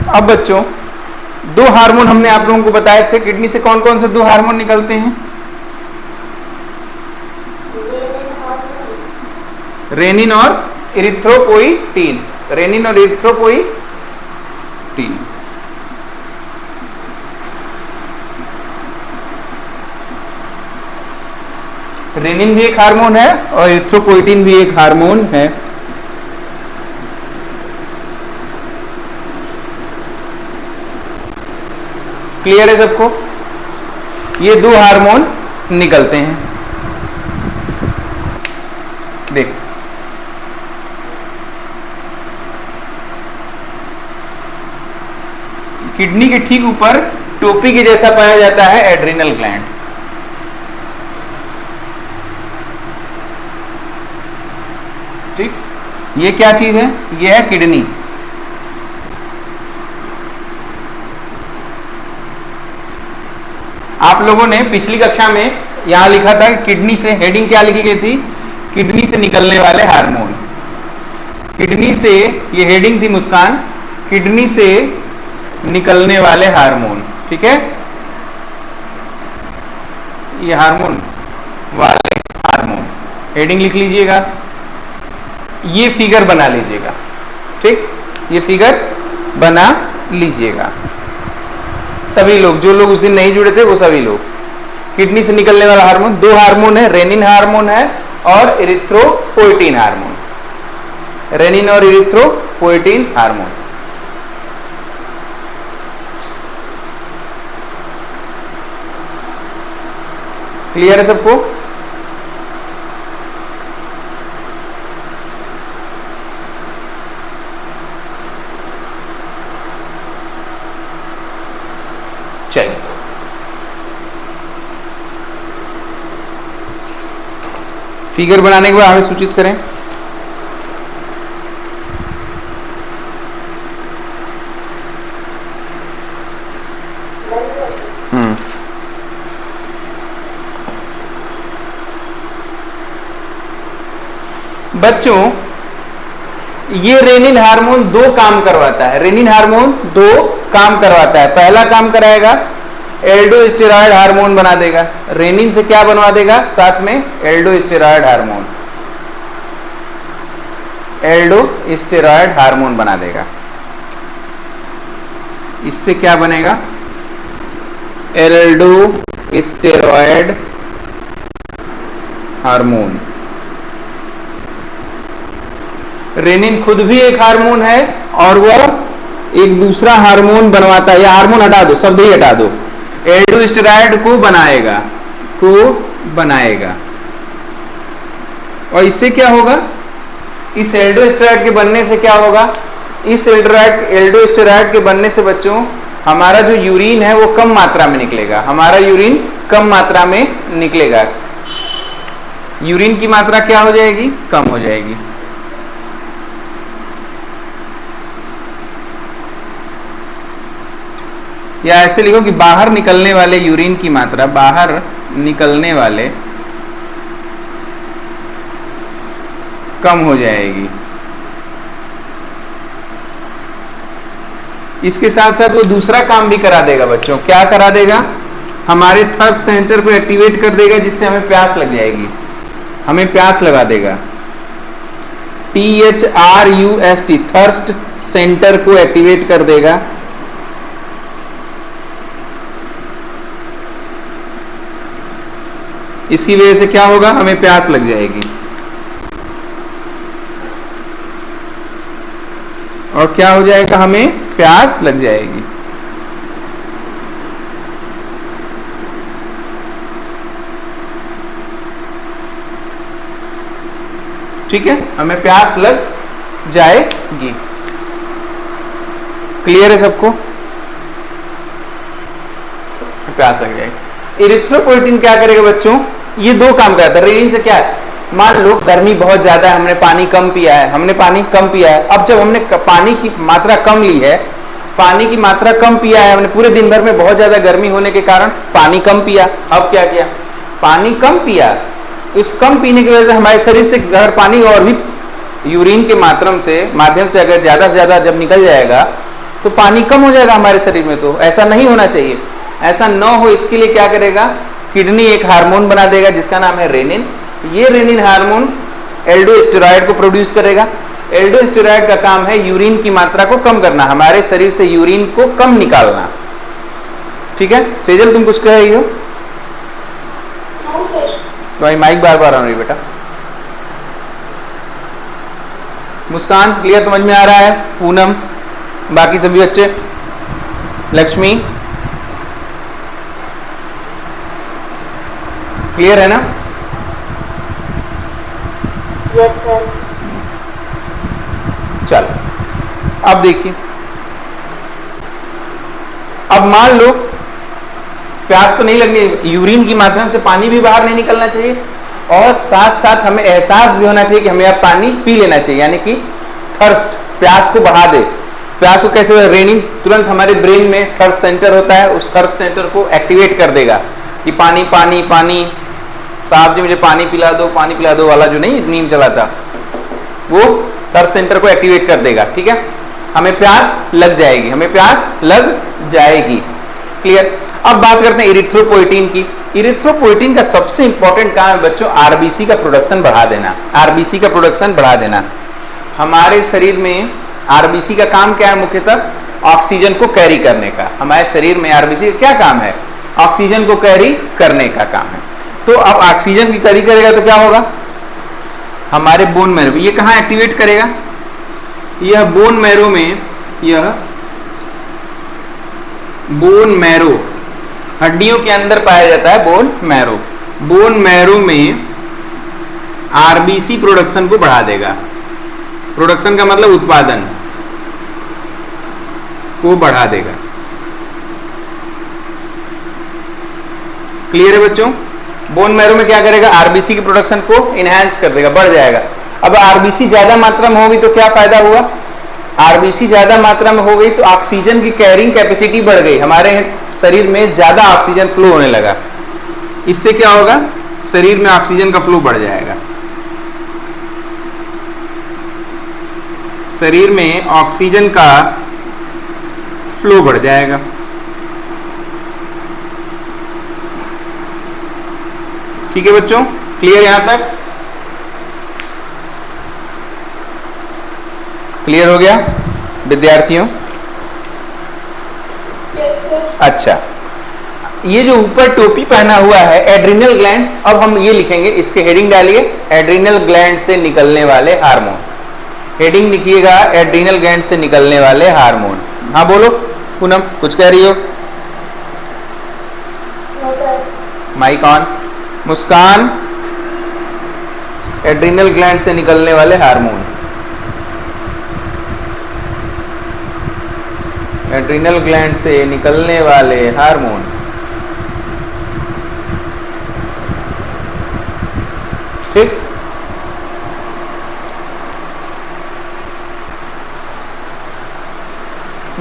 अब बच्चों दो हार्मोन हमने आप लोगों को बताए थे, किडनी से कौन कौन से दो हार्मोन निकलते हैं? रेनिन और इरिथ्रोपोइटीन। रेनिन और इरिथ्रोपोइटीन। रेनिन भी एक हार्मोन है और इरिथ्रोपोइटीन भी एक हार्मोन है। क्लियर है सबको? ये दो हार्मोन निकलते हैं। देख, किडनी के ठीक ऊपर टोपी के जैसा पाया जाता है एड्रिनल ग्लैंड। ठीक, ये क्या चीज है? ये है किडनी। आप लोगों ने पिछली कक्षा में यहां लिखा था कि किडनी से हेडिंग क्या लिखी गई थी? किडनी से निकलने वाले हार्मोन। किडनी से, ये हेडिंग थी मुस्कान, किडनी से निकलने वाले हार्मोन। ठीक है, ये हार्मोन वाले हार्मोन, हेडिंग लिख लीजिएगा, ये फिगर बना लीजिएगा। ठीक, ये फिगर बना लीजिएगा सभी लोग, जो लोग उस दिन नहीं जुड़े थे वो सभी लोग। किडनी से निकलने वाला हार्मोन, दो हार्मोन है, रेनिन हार्मोन है और इरिथ्रोपोइटीन हार्मोन। रेनिन और इरिथ्रोपोइटीन हार्मोन। क्लियर है सबको? चलिए, फिगर बनाने के बाद हमें सूचित करें। बच्चों, ये रेनिन हार्मोन दो काम करवाता है। रेनिन हार्मोन दो काम करवाता है। पहला काम कराएगा, एल्डोस्टेरॉयड हार्मोन बना देगा। रेनिन से क्या बनवा देगा? साथ में एल्डोस्टेरॉयड हार्मोन। एल्डोस्टेरॉयड हार्मोन बना देगा। इससे क्या बनेगा? एल्डोस्टेरॉयड हार्मोन। रेनिन खुद भी एक हार्मोन है और वह एक दूसरा हार्मोन बनवाता है। यह हार्मोन हटा दो, शब्द ही हटा दो। एल्डोस्टेरॉयड को बनाएगा। और इससे क्या होगा? इस एल्डोस्टेरॉयड के बनने से क्या होगा? इस एल्डोस्टेरॉयड के बनने से बच्चों हमारा जो यूरिन है वो कम मात्रा में निकलेगा। हमारा यूरिन कम मात्रा में निकलेगा। यूरिन की मात्रा क्या हो जाएगी? कम हो जाएगी। या ऐसे लिखो कि बाहर निकलने वाले यूरिन की मात्रा, बाहर निकलने वाले कम हो जाएगी। इसके साथ साथ वो दूसरा काम भी करा देगा बच्चों। क्या करा देगा? हमारे थर्स्ट सेंटर को एक्टिवेट कर देगा, जिससे हमें प्यास लग जाएगी। हमें प्यास लगा देगा। THRUST, थर्स्ट सेंटर को एक्टिवेट कर देगा। इसकी वजह से क्या होगा? हमें प्यास लग जाएगी। और क्या हो जाएगा? हमें प्यास लग जाएगी। ठीक है, हमें प्यास लग जाएगी। क्लियर है सबको? प्यास लग जाएगी। इरिथ्रोपोइटीन क्या करेगा बच्चों? ये दो काम करता है। रेनिन से क्या है? मान लो गर्मी बहुत ज्यादा है, हमने पानी कम पिया है, अब जब हमने पानी की मात्रा कम ली है, पानी की मात्रा कम पिया है हमने, पूरे दिन भर में बहुत ज्यादा गर्मी होने के कारण पानी कम पिया। अब क्या किया? पानी कम पिया। उस कम पीने की वजह से हमारे शरीर से अगर पानी और भी यूरिन के माध्यम से अगर ज्यादा से ज्यादा जब निकल जाएगा तो पानी कम हो जाएगा हमारे शरीर में, तो ऐसा नहीं होना चाहिए। ऐसा न हो इसके लिए क्या करेगा, किडनी एक हार्मोन बना देगा जिसका नाम है रेनिन। ये रेनिन हार्मोन एल्डोस्टेरॉइड को प्रोड्यूस करेगा। एल्डोस्टेरॉइड का काम है यूरिन की मात्रा को कम करना, हमारे शरीर से यूरिन को कम निकालना। ठीक है सेजल, तुम कुछ कह रही हो? तो माइक बार बार ऑन रही बेटा। मुस्कान क्लियर समझ में आ रहा है? पूनम, बाकी सभी बच्चे, लक्ष्मी क्लियर है ना? Yes sir. चलो अब देखिए, अब मान लो प्यास तो नहीं लगनी, यूरिन की माध्यम से पानी भी बाहर नहीं निकलना चाहिए और साथ साथ हमें एहसास भी होना चाहिए कि हमें अब पानी पी लेना चाहिए, यानी कि थर्स्ट, प्यास को बढ़ा दे। प्यास को कैसे, रेनिंग तुरंत हमारे ब्रेन में थर्स्ट सेंटर होता है, उस थर्स्ट सेंटर को एक्टिवेट कर देगा कि पानी पानी पानी, साहब जी मुझे पानी पिला दो वाला जो नहीं नीम चला था, वो थर्स्ट सेंटर को एक्टिवेट कर देगा। ठीक है, हमें प्यास लग जाएगी, हमें प्यास लग जाएगी। क्लियर? अब बात करते हैं इरिथ्रोपोइटिन की। इरिथ्रोपोइटिन का सबसे इंपॉर्टेंट काम है बच्चों आरबीसी का प्रोडक्शन बढ़ा देना। आरबीसी का प्रोडक्शन बढ़ा देना। हमारे शरीर में आरबीसी का काम क्या है? मुख्यतः ऑक्सीजन को कैरी करने का। हमारे शरीर में आरबीसी का क्या काम है? ऑक्सीजन को कैरी करने का काम है। तो अब ऑक्सीजन की कैरी करेगा तो क्या होगा? हमारे बोन मैरो, ये कहाँ एक्टिवेट करेगा? यह बोन मैरो में, यह बोन मैरो हड्डियों के अंदर पाया जाता है बोन मैरो। बोन मैरो में आरबीसी प्रोडक्शन को बढ़ा देगा। प्रोडक्शन का मतलब उत्पादन को बढ़ा देगा। क्लियर है बच्चों? बोन मैरो में क्या करेगा? आरबीसी की प्रोडक्शन को इनहैंस कर देगा, बढ़ जाएगा। अब आरबीसी ज्यादा मात्रा में होगी तो क्या फायदा हुआ? आरबीसी ज्यादा मात्रा में हो गई तो ऑक्सीजन की कैरिंग कैपेसिटी बढ़ गई, हमारे शरीर में ज्यादा ऑक्सीजन फ्लो होने लगा। इससे क्या होगा? शरीर में ऑक्सीजन का फ्लो बढ़ जाएगा। शरीर में ऑक्सीजन का फ्लो बढ़ जाएगा। ठीक है बच्चों, क्लियर यहां तक? क्लियर हो गया विद्यार्थियों? अच्छा, ये जो ऊपर टोपी पहना हुआ है एड्रिनल ग्लैंड, अब हम ये लिखेंगे, इसके हेडिंग डालिए एड्रिनल ग्लैंड से निकलने वाले हार्मोन। हेडिंग लिखिएगा एड्रिनल ग्लैंड से निकलने वाले हार्मोन। हाँ बोलो पूनम, कुछ कह रही हो? Mic on. Muskan, adrenal gland से निकलने वाले हार्मोन। एड्रिनल ग्लैंड से निकलने वाले हार्मोन। ठीक,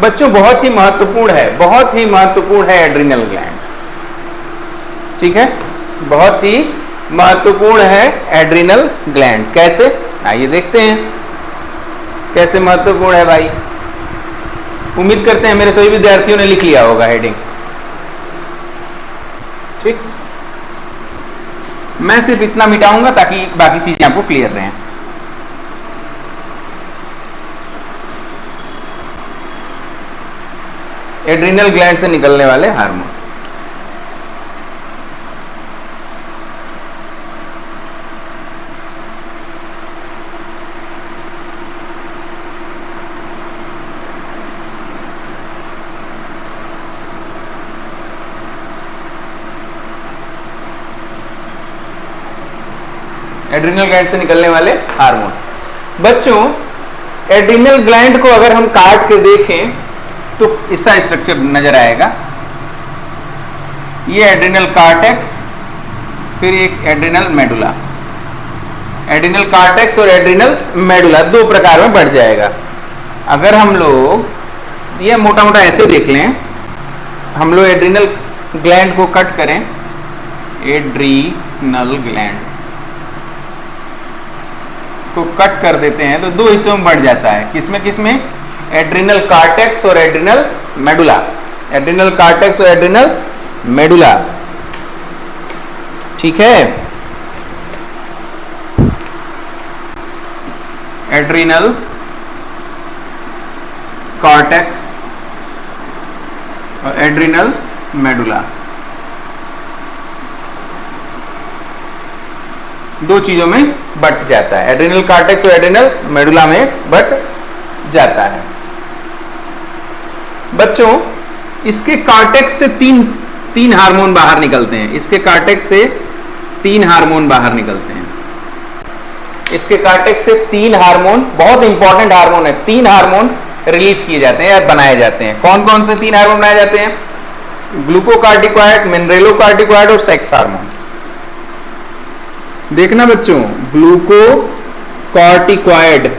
बच्चों बहुत ही महत्वपूर्ण है, बहुत ही महत्वपूर्ण है एड्रिनल ग्लैंड। ठीक है, बहुत ही महत्वपूर्ण है एड्रिनल ग्लैंड। कैसे? आइए देखते हैं कैसे महत्वपूर्ण है भाई। उम्मीद करते हैं मेरे सभी विद्यार्थियों ने लिख लिया होगा हेडिंग। ठीक, मैं सिर्फ इतना मिटाऊंगा ताकि बाकी चीजें आपको क्लियर रहें। एड्रिनल ग्लैंड से निकलने वाले हार्मोन। एड्रिनल ग्लैंड से निकलने वाले हार्मोन। बच्चों एड्रिनल ग्लैंड को अगर हम काट के देखें तो इसका स्ट्रक्चर नजर आएगा। ये एड्रिनल कार्टेक्स, फिर एक एड्रिनल मेडुला। एड्रिनल कार्टेक्स और एड्रिनल मेडुला दो प्रकार में बढ़ जाएगा। अगर हम लोग ये मोटा मोटा ऐसे देख लें, हम लोग एड्रिनल ग्लैंड को कट करें, एड्रिनल ग्लैंड को कट कर देते हैं तो दो हिस्सों में बढ़ जाता है। किसमें किसमें? एड्रिनल कार्टेक्स और एड्रिनल मेडुला, एड्रिनल कार्टेक्स और एड्रिनल मेडुला, ठीक है। एड्रिनल कॉर्टेक्स और एड्रिनल मेडुला, दो चीजों में बट जाता है, एड्रिनल कॉर्टेक्स और एड्रिनल मेडुला में बट जाता है। बच्चों इसके कॉर्टेक्स से तीन हार्मोन बाहर निकलते हैं, इसके कॉर्टेक्स से 3 हार्मोन बाहर निकलते हैं, इसके कॉर्टेक्स से 3 हार्मोन, बहुत इंपॉर्टेंट हार्मोन है, 3 हार्मोन रिलीज किए जाते हैं या बनाए जाते हैं। कौन कौन से 3 हार्मोन बनाए जाते हैं? ग्लूकोकार्टिकॉइड, मिनरेलोकार्टिकॉइड और सेक्स हार्मोन्स। देखना बच्चों, ग्लूकोकार्टिकॉइड,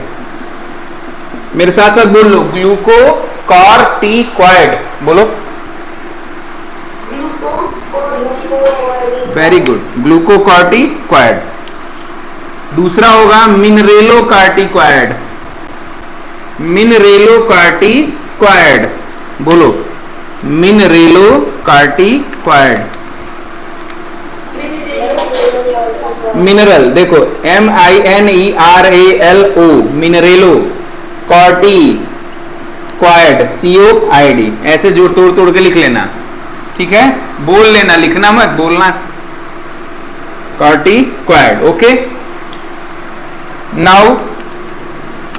मेरे साथ साथ बोल लो, ग्लूकोकार्टिकॉइड बोलो, वेरी गुड, ग्लूकोकार्टिकॉइड। दूसरा होगा मिनरेलोकार्टिकॉइड, मिनरेलोकार्टिकॉइड बोलो, मिनरेलोकार्टिकॉइड। मिनरल देखो, MINERALO, मिनरेलो, कॉर्टिकॉइड, COID, ऐसे जोड़ तोड़ तोड़ के लिख लेना, ठीक है, बोल लेना, लिखना मत, बोलना, corticoid, okay. Now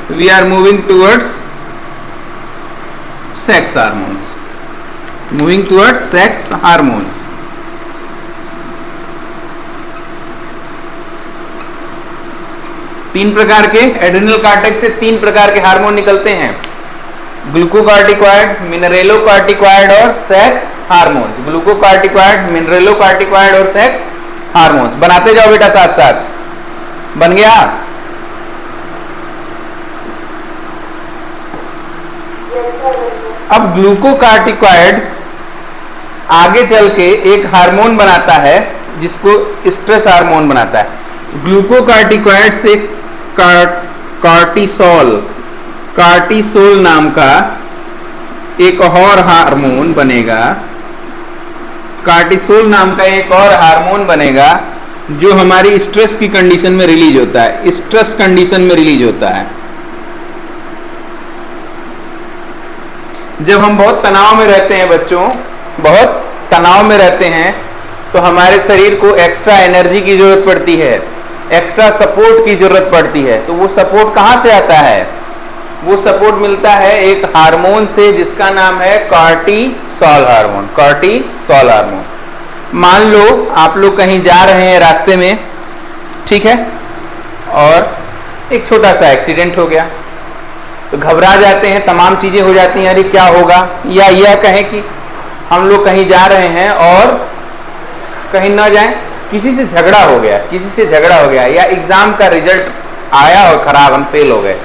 we are moving towards sex hormones, moving towards sex hormones। तीन प्रकार के एड्रिनल कॉर्टेक्स से 3 प्रकार के हार्मोन निकलते हैं, ग्लूकोकार्टिकॉइड, मिनरेलोकार्टिकॉइड और सेक्स हार्मोन्स। ग्लूकोकार्टिकॉइड, मिनरेलोकार्टिकॉइड और सेक्स हार्मोन्स बनाते जाओ बेटा, साथ साथ। बन गया? अब ग्लूकोकार्टिकॉइड आगे चल के एक हार्मोन बनाता है जिसको स्ट्रेस हार्मोन बनाता है। ग्लूकोकार्टिकॉइड से कार्टिसोल, कार्टिसोल नाम का एक और हार्मोन बनेगा, कार्टिसोल नाम का एक और हार्मोन बनेगा जो हमारी स्ट्रेस की कंडीशन में रिलीज होता है, स्ट्रेस कंडीशन में रिलीज होता है। जब हम बहुत तनाव में रहते हैं बच्चों, बहुत तनाव में रहते हैं, तो हमारे शरीर को एक्स्ट्रा एनर्जी की जरूरत पड़ती है, एक्स्ट्रा सपोर्ट की जरूरत पड़ती है। तो वो सपोर्ट कहाँ से आता है? वो सपोर्ट मिलता है एक हार्मोन से जिसका नाम है कॉर्टिसोल हार्मोन, कॉर्टिसोल हार्मोन। मान लो आप लोग कहीं जा रहे हैं रास्ते में, ठीक है, और एक छोटा सा एक्सीडेंट हो गया, तो घबरा जाते हैं, तमाम चीजें हो जाती हैं, अरे क्या होगा, या यह कहें कि हम लोग कहीं जा रहे हैं और कहीं ना जाएं, किसी से झगड़ा हो गया, किसी से झगड़ा हो गया, या एग्जाम का रिजल्ट आया और खराब, हम फेल हो गए,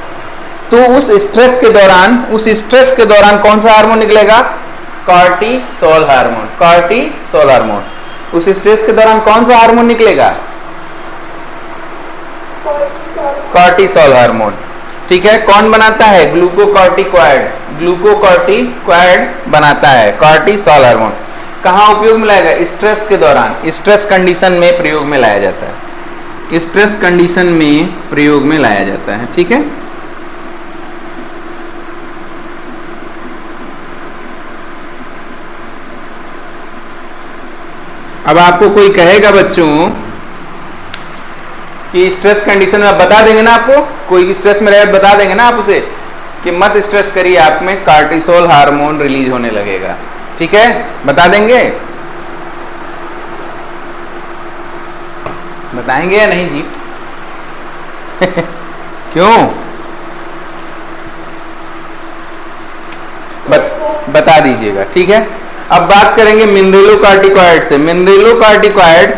तो उस स्ट्रेस के दौरान कौन सा हार्मोन निकलेगा? Cortisol hormone, cortisol hormone. उस स्ट्रेस के दौरान कौन सा हार्मोन निकलेगा? कॉर्टिसोल हार्मोन, ठीक है। कौन बनाता है? ग्लूकोकार्टिकॉइड, ग्लूकोकार्टिकॉइड बनाता है कॉर्टिसोल हार्मोन। कहाँ उपयोग में लाएगा? स्ट्रेस के दौरान, स्ट्रेस कंडीशन में प्रयोग में लाया जाता है, स्ट्रेस कंडीशन में प्रयोग में लाया जाता है, ठीक है। अब आपको कोई कहेगा बच्चों कि स्ट्रेस कंडीशन में, बता देंगे ना आपको, कोई स्ट्रेस में रहे बता देंगे ना आप उसे कि मत स्ट्रेस करिए, आप में कॉर्टिसोल हार्मोन रिलीज होने लगेगा, ठीक है, बता देंगे? बताएंगे या नहीं जी? क्यों? बता दीजिएगा, ठीक है। अब बात करेंगे मिनरेलोकार्टिकॉइड से। मिनरेलोकार्टिकॉइड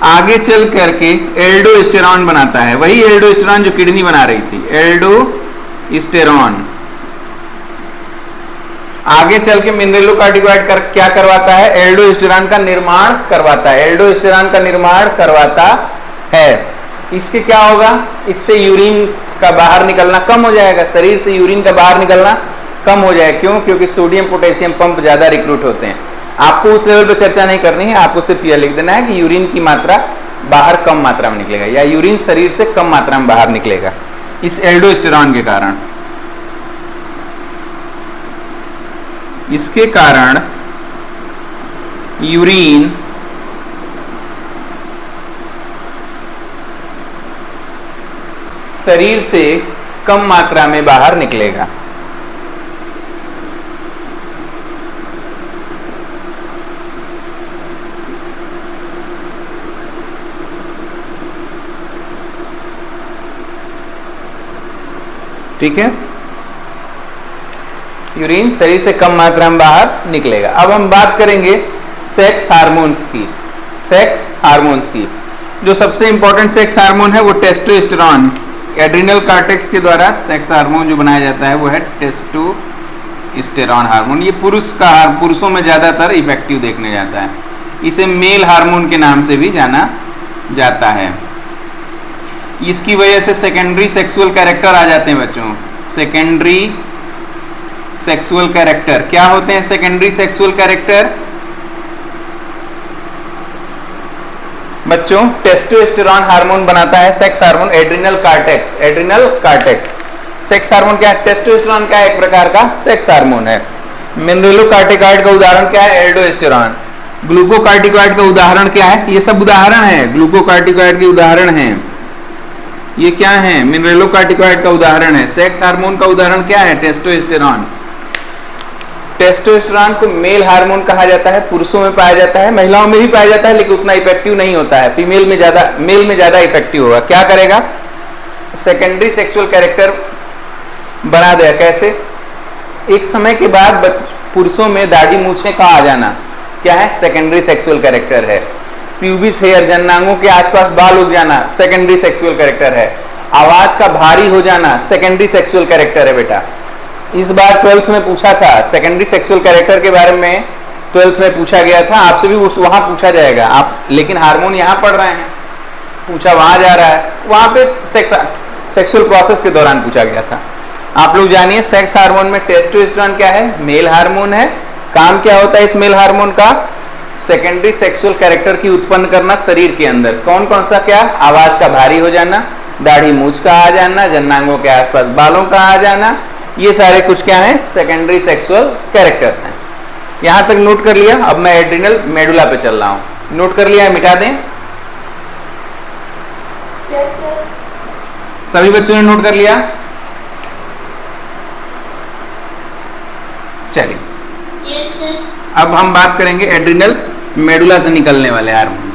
आगे चल करके एल्डोस्टेरॉन बनाता है, वही एल्डोस्टेरॉन जो किडनी बना रही थी, एल्डोस्टेरॉन। आगे चल के मिनरेलोकार्टिकॉइड क्या करवाता है? एल्डोस्टेरॉन का निर्माण करवाता है, एल्डोस्टेरॉन का निर्माण करवाता है। इससे क्या होगा? इससे यूरिन का बाहर निकलना कम हो जाएगा, शरीर से यूरिन का बाहर निकलना कम हो जाए। क्यों? क्योंकि सोडियम पोटेशियम पंप ज़्यादा रिक्रूट होते हैं। आपको उस लेवल पर चर्चा नहीं करनी है, आपको सिर्फ यह लिख देना है कि यूरिन की मात्रा बाहर कम मात्रा में निकलेगा या यूरिन शरीर से कम मात्रा में बाहर निकलेगा इस एल्डोस्टेरॉन के कारण। इसके कारण यूरिन शरीर से कम मात्रा में बाहर निकलेगा। ठीक है, यूरिन शरीर से कम मात्रा में बाहर निकलेगा। अब हम बात करेंगे सेक्स हार्मोन्स की। सेक्स हार्मोन्स की जो सबसे इंपॉर्टेंट सेक्स हार्मोन है वो टेस्टोस्टेरॉन, एड्रिनल कॉर्टेक्स के द्वारा सेक्स हार्मोन जो बनाया जाता है वो है टेस्टोस्टेरॉन हार्मोन। ये पुरुषों में ज़्यादातर इफेक्टिव देखने जाता है। इसे मेल हार्मोन के नाम से भी जाना जाता है। इसकी वजह से सेकेंडरी सेक्सुअल कैरेक्टर आ जाते हैं बच्चों। सेकेंडरी सेक्सुअल कैरेक्टर क्या होते हैं? सेकेंडरी सेक्सुअल कैरेक्टर बच्चों टेस्टोस्टेरॉन हार्मोन बनाता है sex hormone adrenal cortex. Adrenal cortex sex hormone क्या है? टेस्टोस्टेरॉन क्या है? एक प्रकार का सेक्स हार्मोन है। मिनरेलोकार्टिकॉइड का उदाहरण क्या है? एल्डोस्टेरॉन। ग्लूकोकार्टिकॉइड का उदाहरण क्या है? ये सब उदाहरण है, ग्लूकोकार्टिकॉइड के उदाहरण हैं। ये क्या है? मिनरेलोकार्टिकॉइड का उदाहरण है। सेक्स हार्मोन का उदाहरण क्या है? टेस्टोस्टेरॉन। टेस्टोस्टेरॉन को मेल हार्मोन कहा जाता है, पुरुषों में पाया जाता है, महिलाओं में भी पाया जाता है, लेकिन उतना इफेक्टिव नहीं होता है। फीमेल में ज्यादा, मेल में ज्यादा इफेक्टिव होगा। क्या करेगा? सेकेंडरी सेक्सुअल कैरेक्टर बना देगा। कैसे? एक समय के बाद पुरुषों में दाढ़ी मूछें का आ जाना क्या है? सेकेंडरी सेक्सुअल कैरेक्टर है। प्यूबिस हेयर, जन्नांगों के आसपास बाल उग जाना सेकेंडरी सेक्सुअल कैरेक्टर है। आवाज का भारी हो जाना सेकेंडरी सेक्सुअल कैरेक्टर है बेटा। इस बार 12th में पूछा था सेकेंडरी सेक्सुअल कैरेक्टर के बारे में, 12th में पूछा गया था। आपसे भी वहां पूछा जाएगा आप, लेकिन हार्मोन यहाँ पढ़ रहे हैं, पूछा वहां जा रहा है, वहां पे सेक्सुअल प्रोसेस के दौरान पूछा गया था। आप लोग जानिए सेक्स हार्मोन में टेस्टोस्टेरॉन क्या है? मेल हार्मोन है। काम क्या होता है इस मेल हार्मोन का? सेकेंडरी सेक्सुअल कैरेक्टर की उत्पन्न करना शरीर के अंदर। कौन कौन सा? क्या? आवाज का भारी हो जाना, दाढ़ी मूछ का आ जाना, जन्नांगों के आसपास बालों का आ जाना, ये सारे कुछ क्या है? सेकेंडरी सेक्सुअल कैरेक्टर्स हैं। यहां तक नोट कर लिया। अब मैं एड्रिनल मेडुला पे चल रहा हूं। नोट कर लिया है? मिटा दें? सभी बच्चों ने नोट कर लिया? चलिए अब हम बात करेंगे एड्रिनल मेडुला से निकलने वाले हार्मोन।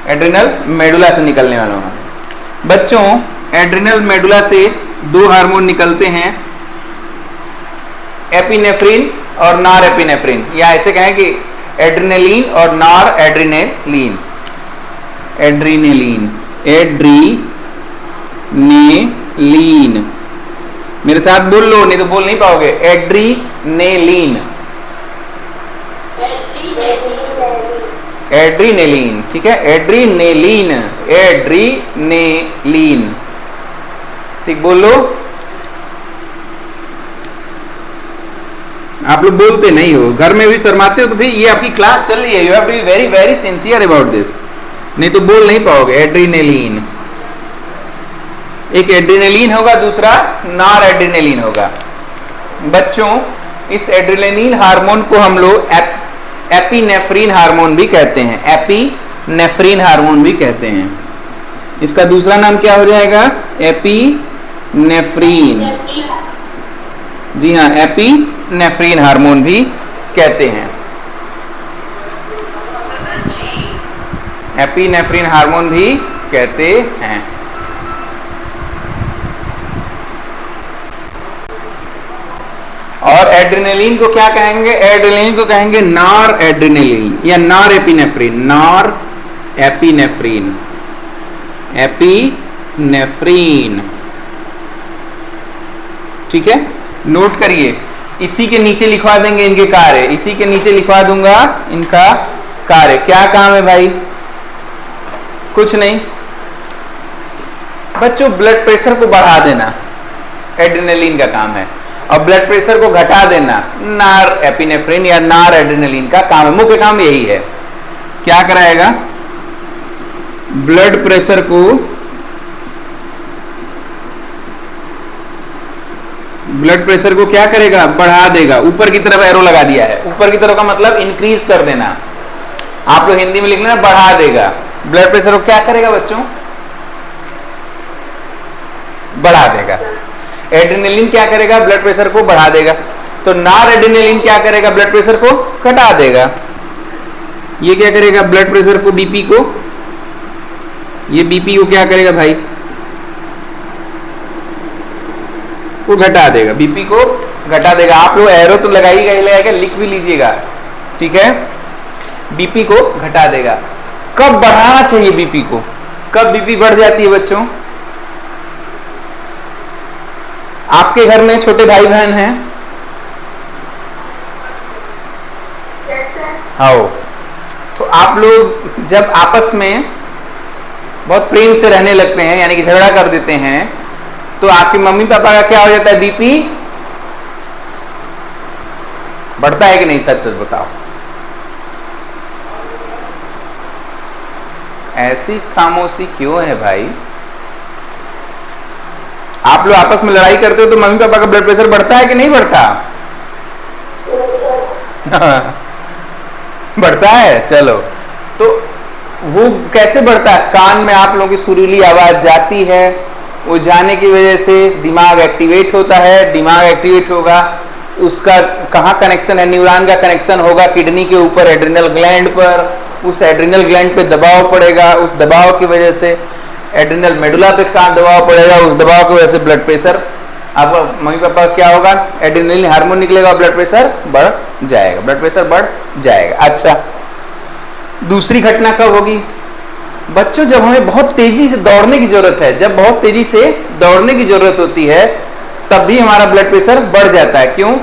एड्रिनल मेडुला से निकलने वाले हार्मोन बच्चों, एड्रिनल मेडुला से दो हार्मोन निकलते हैं, एपिनेफ्रिन और नॉर एपिनेफ्रिन, या ऐसे कहें कि एड्रिनेलिन और नॉर एड्रिनेलिन। एड्रिनेलिन, एड्रीनेलिन, मेरे साथ बोल लो, नहीं तो बोल नहीं पाओगे। एड्रीनेलिन, एड्रीनेलिन, ठीक है, एड्रीनेलिन, एड्रीनेलिन, ठीक बोल लो। आप लोग बोलते नहीं हो, घर में भी शर्माते हो, तो फिर ये आपकी क्लास चल रही है, you have to be very very sincere about this, नहीं तो बोल नहीं पाओगे। एड्रीनेलिन, एक एड्रीनेलिन होगा, दूसरा नॉर एड्रीनेलिन होगा। बच्चों इस एड्रीनेलिन हार्मोन को हम लोग एपिनेफ्रिन हार्मोन भी कहते हैं, एपिनेफ्रिन हार्मोन भी कहते हैं। इसका दूसरा नाम क्या हो जाएगा? एपिनेफ्रिन, जी हाँ, एपिनेफ्रिन हार्मोन भी कहते हैं। एपिनेफ्रिन हार्मोन भी कहते हैं। और एड्रेनलिन को क्या कहेंगे? एड्रेनलिन को कहेंगे नॉर एड्रेनलिन या nor epinephrine, nor epinephrine, epinephrine, ठीक है, नोट करिए। इसी के नीचे लिखवा देंगे इनके कार्य, इसी के नीचे लिखवा दूंगा इनका कार्य। क्या काम है भाई? कुछ नहीं बच्चों, ब्लड प्रेशर को बढ़ा देना एड्रेनलिन का काम है। और ब्लड प्रेशर को घटा देना नार एपिनेफ्रिन या नार एड्रेनलिन का काम है, मुख्य काम यही है। क्या कराएगा? ब्लड प्रेशर को क्या करेगा? बढ़ा देगा। ऊपर की तरफ एरो लगा दिया है, ऊपर की तरफ का मतलब इंक्रीज कर देना। आप लोग हिंदी में लिख लेना बढ़ा देगा। ब्लड प्रेशर को क्या करेगा बच्चों? बढ़ा देगा। एड्रेनलिन क्या करेगा? ब्लड प्रेशर को बढ़ा देगा। तो नार एड्रेनलिन क्या करेगा? ब्लड प्रेशर को घटा देगा। ये क्या करेगा? ब्लड प्रेशर को, बीपी को, ये बीपी को क्या करेगा भाई? वो घटा देगा, बीपी को घटा देगा। आप लोग एरो तो लगाइएगा, लिख भी लीजिएगा, ठीक है? बीपी को घटा देगा। कब बढ़ाना चाहिए बीपी को? कब बीपी बढ़ जाती है बच्चों? आपके घर में छोटे भाई बहन हैं? हाँ। तो आप लोग जब आपस में बहुत प्रेम से रहने लगते हैं, यानी कि झगड़ा कर देते हैं, तो आपके मम्मी पापा का क्या हो जाता है? बीपी बढ़ता है कि नहीं? सच सच बताओ। ऐसी खामोशी क्यों है भाई? आप लोग आपस में लड़ाई करते हो तो मम्मी पापा का ब्लड प्रेशर बढ़ता है कि नहीं बढ़ता? बढ़ता है। चलो, तो वो कैसे बढ़ता है? कान में आप लोगों की सुरीली आवाज जाती है, वो जाने की वजह से दिमाग एक्टिवेट होता है। दिमाग एक्टिवेट होगा, उसका कहाँ कनेक्शन है? न्यूरॉन का कनेक्शन होगा किडनी के ऊपर, एड्रिनल ग्लैंड पर। उस एड्रिनल ग्लैंड पे दबाव पड़ेगा, उस दबाव की वजह से एड्रिनल मेडुला पे कहाँ दबाव पड़ेगा, उस दबाव की वजह से ब्लड प्रेशर, अब मम्मी पापा क्या होगा? एड्रिनलिन हार्मोन निकलेगा, ब्लड प्रेशर बढ़ जाएगा, ब्लड प्रेशर बढ़ जाएगा। अच्छा, दूसरी घटना कब होगी बच्चों? जब हमें बहुत तेजी से दौड़ने की जरूरत है, जब बहुत तेजी से दौड़ने की जरूरत होती है, तब भी हमारा ब्लड प्रेशर बढ़ जाता है। क्यों?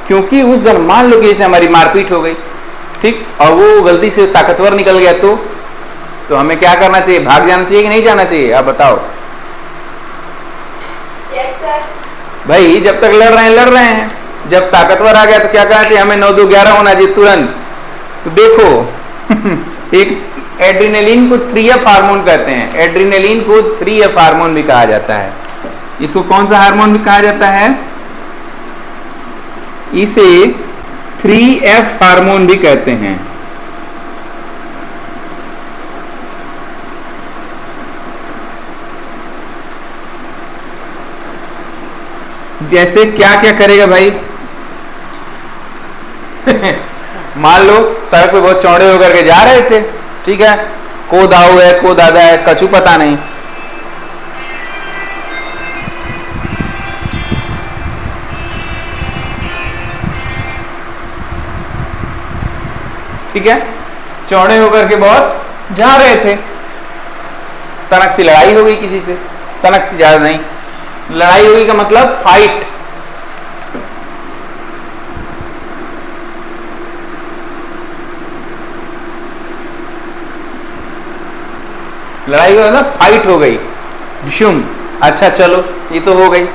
क्योंकि उस दौरान मान लो कि जैसे हमारी मारपीट हो गई, ठीक, और वो गलती से ताकतवर निकल गया, तो हमें क्या करना चाहिए? भाग जाना चाहिए कि नहीं जाना चाहिए? आप बताओ भाई। जब तक लड़ रहे हैं, जब ताकतवर आ गया तो क्या करना चाहिए? हमें 9 2 11 होना चाहिए तुरंत। तो देखो एक एड्रिनलिन को 3F हार्मोन कहते हैं। एड्रिनलिन को 3F हार्मोन भी कहा जाता है। इसको कौन सा हार्मोन भी कहा जाता है? इसे 3F हार्मोन भी कहते हैं। जैसे क्या क्या करेगा भाई? मान लो सड़क पे बहुत चौड़े होकर के जा रहे थे, ठीक है, को दाऊ है, को दादा है, कछु पता नहीं, ठीक है, चौड़े होकर के बहुत जा रहे थे, तनक सी लड़ाई हो गई किसी से, तनक सी ज्यादा नहीं, लड़ाई हुई का मतलब फाइट। लड़ाई हुआ ना, फाइट हो गई, विषुम। अच्छा चलो, ये तो हो गई।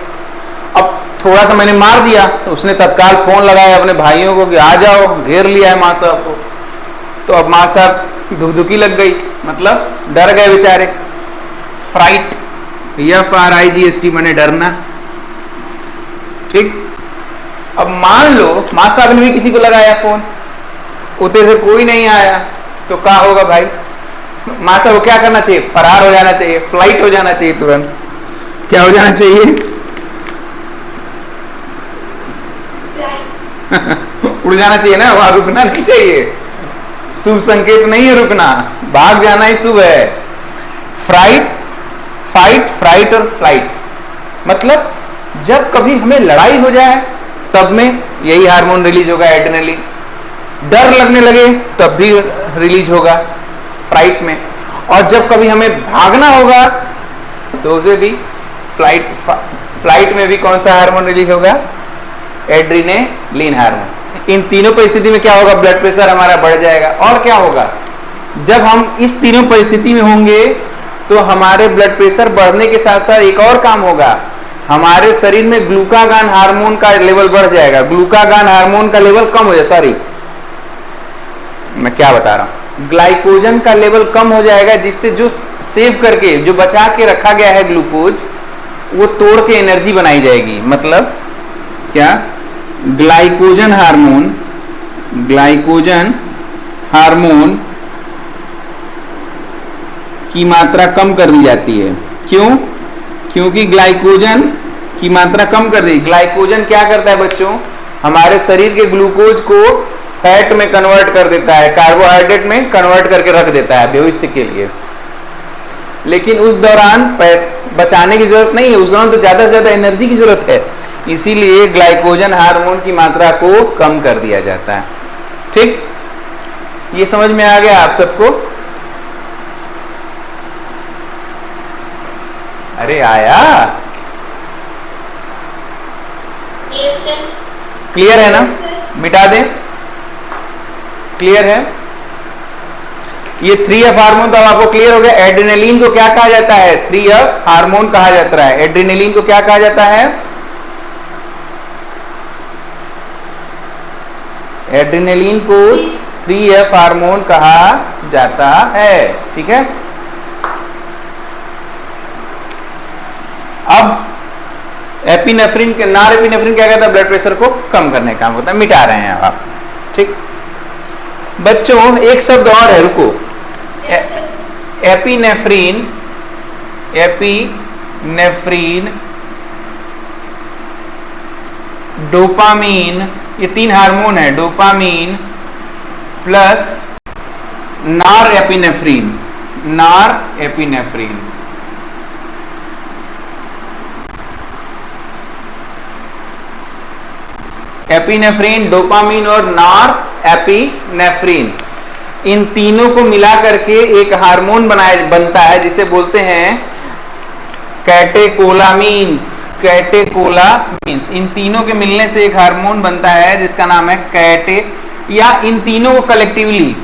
अब थोड़ा सा मैंने मार दिया तो उसने तत्काल फोन लगाया अपने भाइयों को कि आ जाओ, घेर लिया है माँ साहब को। तो अब माँ साहब धुकधुकी लग गई, मतलब डर गए बेचारे। फ्राइट, FRIGST माने डरना, ठीक। अब मान लो माँ साहब ने भी किसी को लगाया फोन, उते से कोई नहीं आया, तो क्या होगा भाई? माँ साहब को क्या करना चाहिए? फरार हो जाना चाहिए, फ्लाइट हो जाना चाहिए, तुरंत क्या हो जाना चाहिए? उड़ जाना चाहिए ना, वहां रुकना नहीं चाहिए। शुभ संकेत नहीं है रुकना, भाग जाना ही शुभ है। फ्राइट, फाइट, फ्राइट और फ्लाइट, मतलब जब कभी हमें लड़ाई हो जाए तब में यही हार्मोन रिलीज होगा, एड्रेनलिन। डर लगने लगे तब भी रिलीज होगा फ्लाइट में, और जब कभी हमें भागना होगा तो उसे भी फ्लाइट में भी कौन सा हार्मोन रिलीज होगा? Adrenaline hormone. इन तीनों परिस्थिति में क्या होगा? ब्लड प्रेशर हमारा बढ़ जाएगा। और क्या होगा? जब हम इस तीनों परिस्थिति में होंगे तो हमारे ब्लड प्रेशर बढ़ने के साथ साथ एक और काम होगा, हमारे शरीर में ग्लूकागान हार्मोन का लेवल बढ़ जाएगा, ग्लूकागान हार्मोन का लेवल कम हो जाए, सॉरी मैं क्या बता रहा हूं, ग्लाइकोजन का लेवल कम हो जाएगा, जिससे जो सेव करके जो बचा के रखा गया है ग्लूकोज, वो तोड़ के एनर्जी बनाई जाएगी। मतलब क्या, ग्लाइकोजन हार्मोन की मात्रा कम कर दी जाती है। क्यों? क्योंकि ग्लाइकोजन की मात्रा कम कर दी। ग्लाइकोजन क्या करता है बच्चों, हमारे शरीर के ग्लूकोज को फैट में कन्वर्ट कर देता है, कार्बोहाइड्रेट में कन्वर्ट करके रख देता है भविष्य के लिए। लेकिन उस दौरान बचाने की जरूरत नहीं है, उस दौरान तो ज्यादा से ज्यादा एनर्जी की जरूरत है, इसीलिए ग्लाइकोजन हार्मोन की मात्रा को कम कर दिया जाता है। ठीक, ये समझ में आ गया आप सबको? अरे आया, क्लियर है ना? मिटा दें, क्लियर है? ये 3F हार्मोन तो आपको क्लियर हो गया। एड्रेनलिन को क्या कहा जाता है? 3F हार्मोन कहा जाता है। एड्रेनलिन को क्या कहा जाता है? एड्रेनलिन को 3F हार्मोन कहा जाता है। ठीक है, अब एपिनेफ्रिन के, नॉर एपिनेफ्रिन क्या कहता है? ब्लड प्रेशर को कम करने का काम होता है। मिटा रहे हैं आप। ठीक बच्चों, एक शब्द और है, रुको। एपिनेफ्रिन डोपामीन, ये 3 हार्मोन है, dopamine plus nor epinephrine. Epinephrine, dopamine और नॉर एपिनेफ्रिन, इन तीनों को मिला करके एक हार्मोन बनता है जिसे बोलते हैं कैटेकोलामीन्स। इन तीनों के मिलने से एक हार्मोन बनता है जिसका नाम है या इन तीनों को कलेक्टिवली,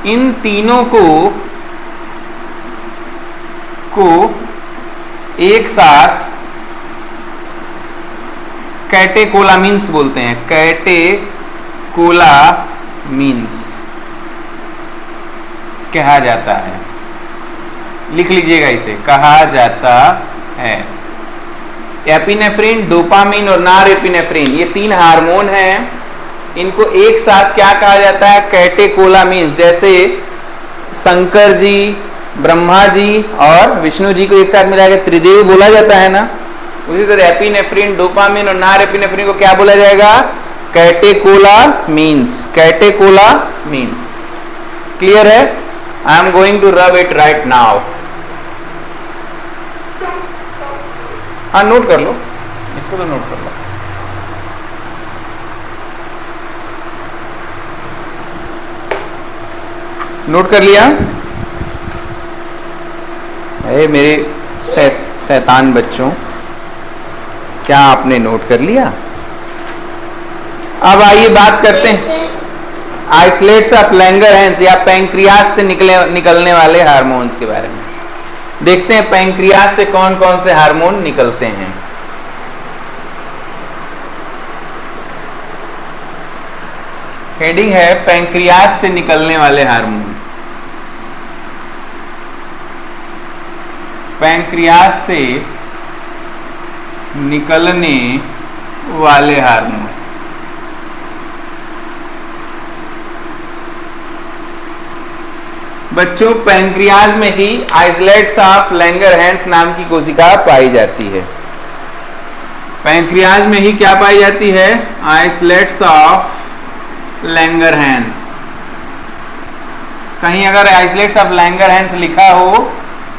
इन तीनों को एक साथ कैटेकोलामीन्स बोलते हैं। कैटेकोलामीन्स कहा जाता है, लिख लीजिएगा इसे, कहा जाता है। एपिनेफ्रिन, डोपामीन और नॉर एपिनेफ्रिन, ये 3 हार्मोन हैं, इनको एक साथ क्या कहा जाता है? कैटेकोलामीन्स। जैसे शंकर जी, ब्रह्मा जी और विष्णु जी को एक साथ मिला के त्रिदेव बोला जाता है ना, उसी तरह एपिनेफ्रिन, डोपामीन और नॉर एपिनेफ्रिन को क्या बोला जाएगा? कैटेकोलामीन्स। क्लियर है? I am going to rub it right now. हाँ, नोट कर लो, इसको तो नोट कर लो। नोट कर लिया? अरे मेरे शैतान बच्चों, क्या आपने नोट कर लिया? अब आइए बात करते हैं आइसोलेट्स ऑफ लैंगरहैंस या पैंक्रियास से निकलने वाले हार्मोन्स के बारे में। देखते हैं पैंक्रियास से कौन कौन से हार्मोन निकलते हैं। हेडिंग है पैंक्रियास से निकलने वाले हार्मोन। पैंक्रियास से निकलने वाले हार्मोन। बच्चों, पैंक्रियाज में ही आइसोलेट्स ऑफ लैंगरहैंस नाम की कोशिका पाई जाती है। पैंक्रियाज में ही क्या पाई जाती है? Isolates of Langerhans. कहीं अगर आइसोलेट्स ऑफ लैंगरहैंस लिखा हो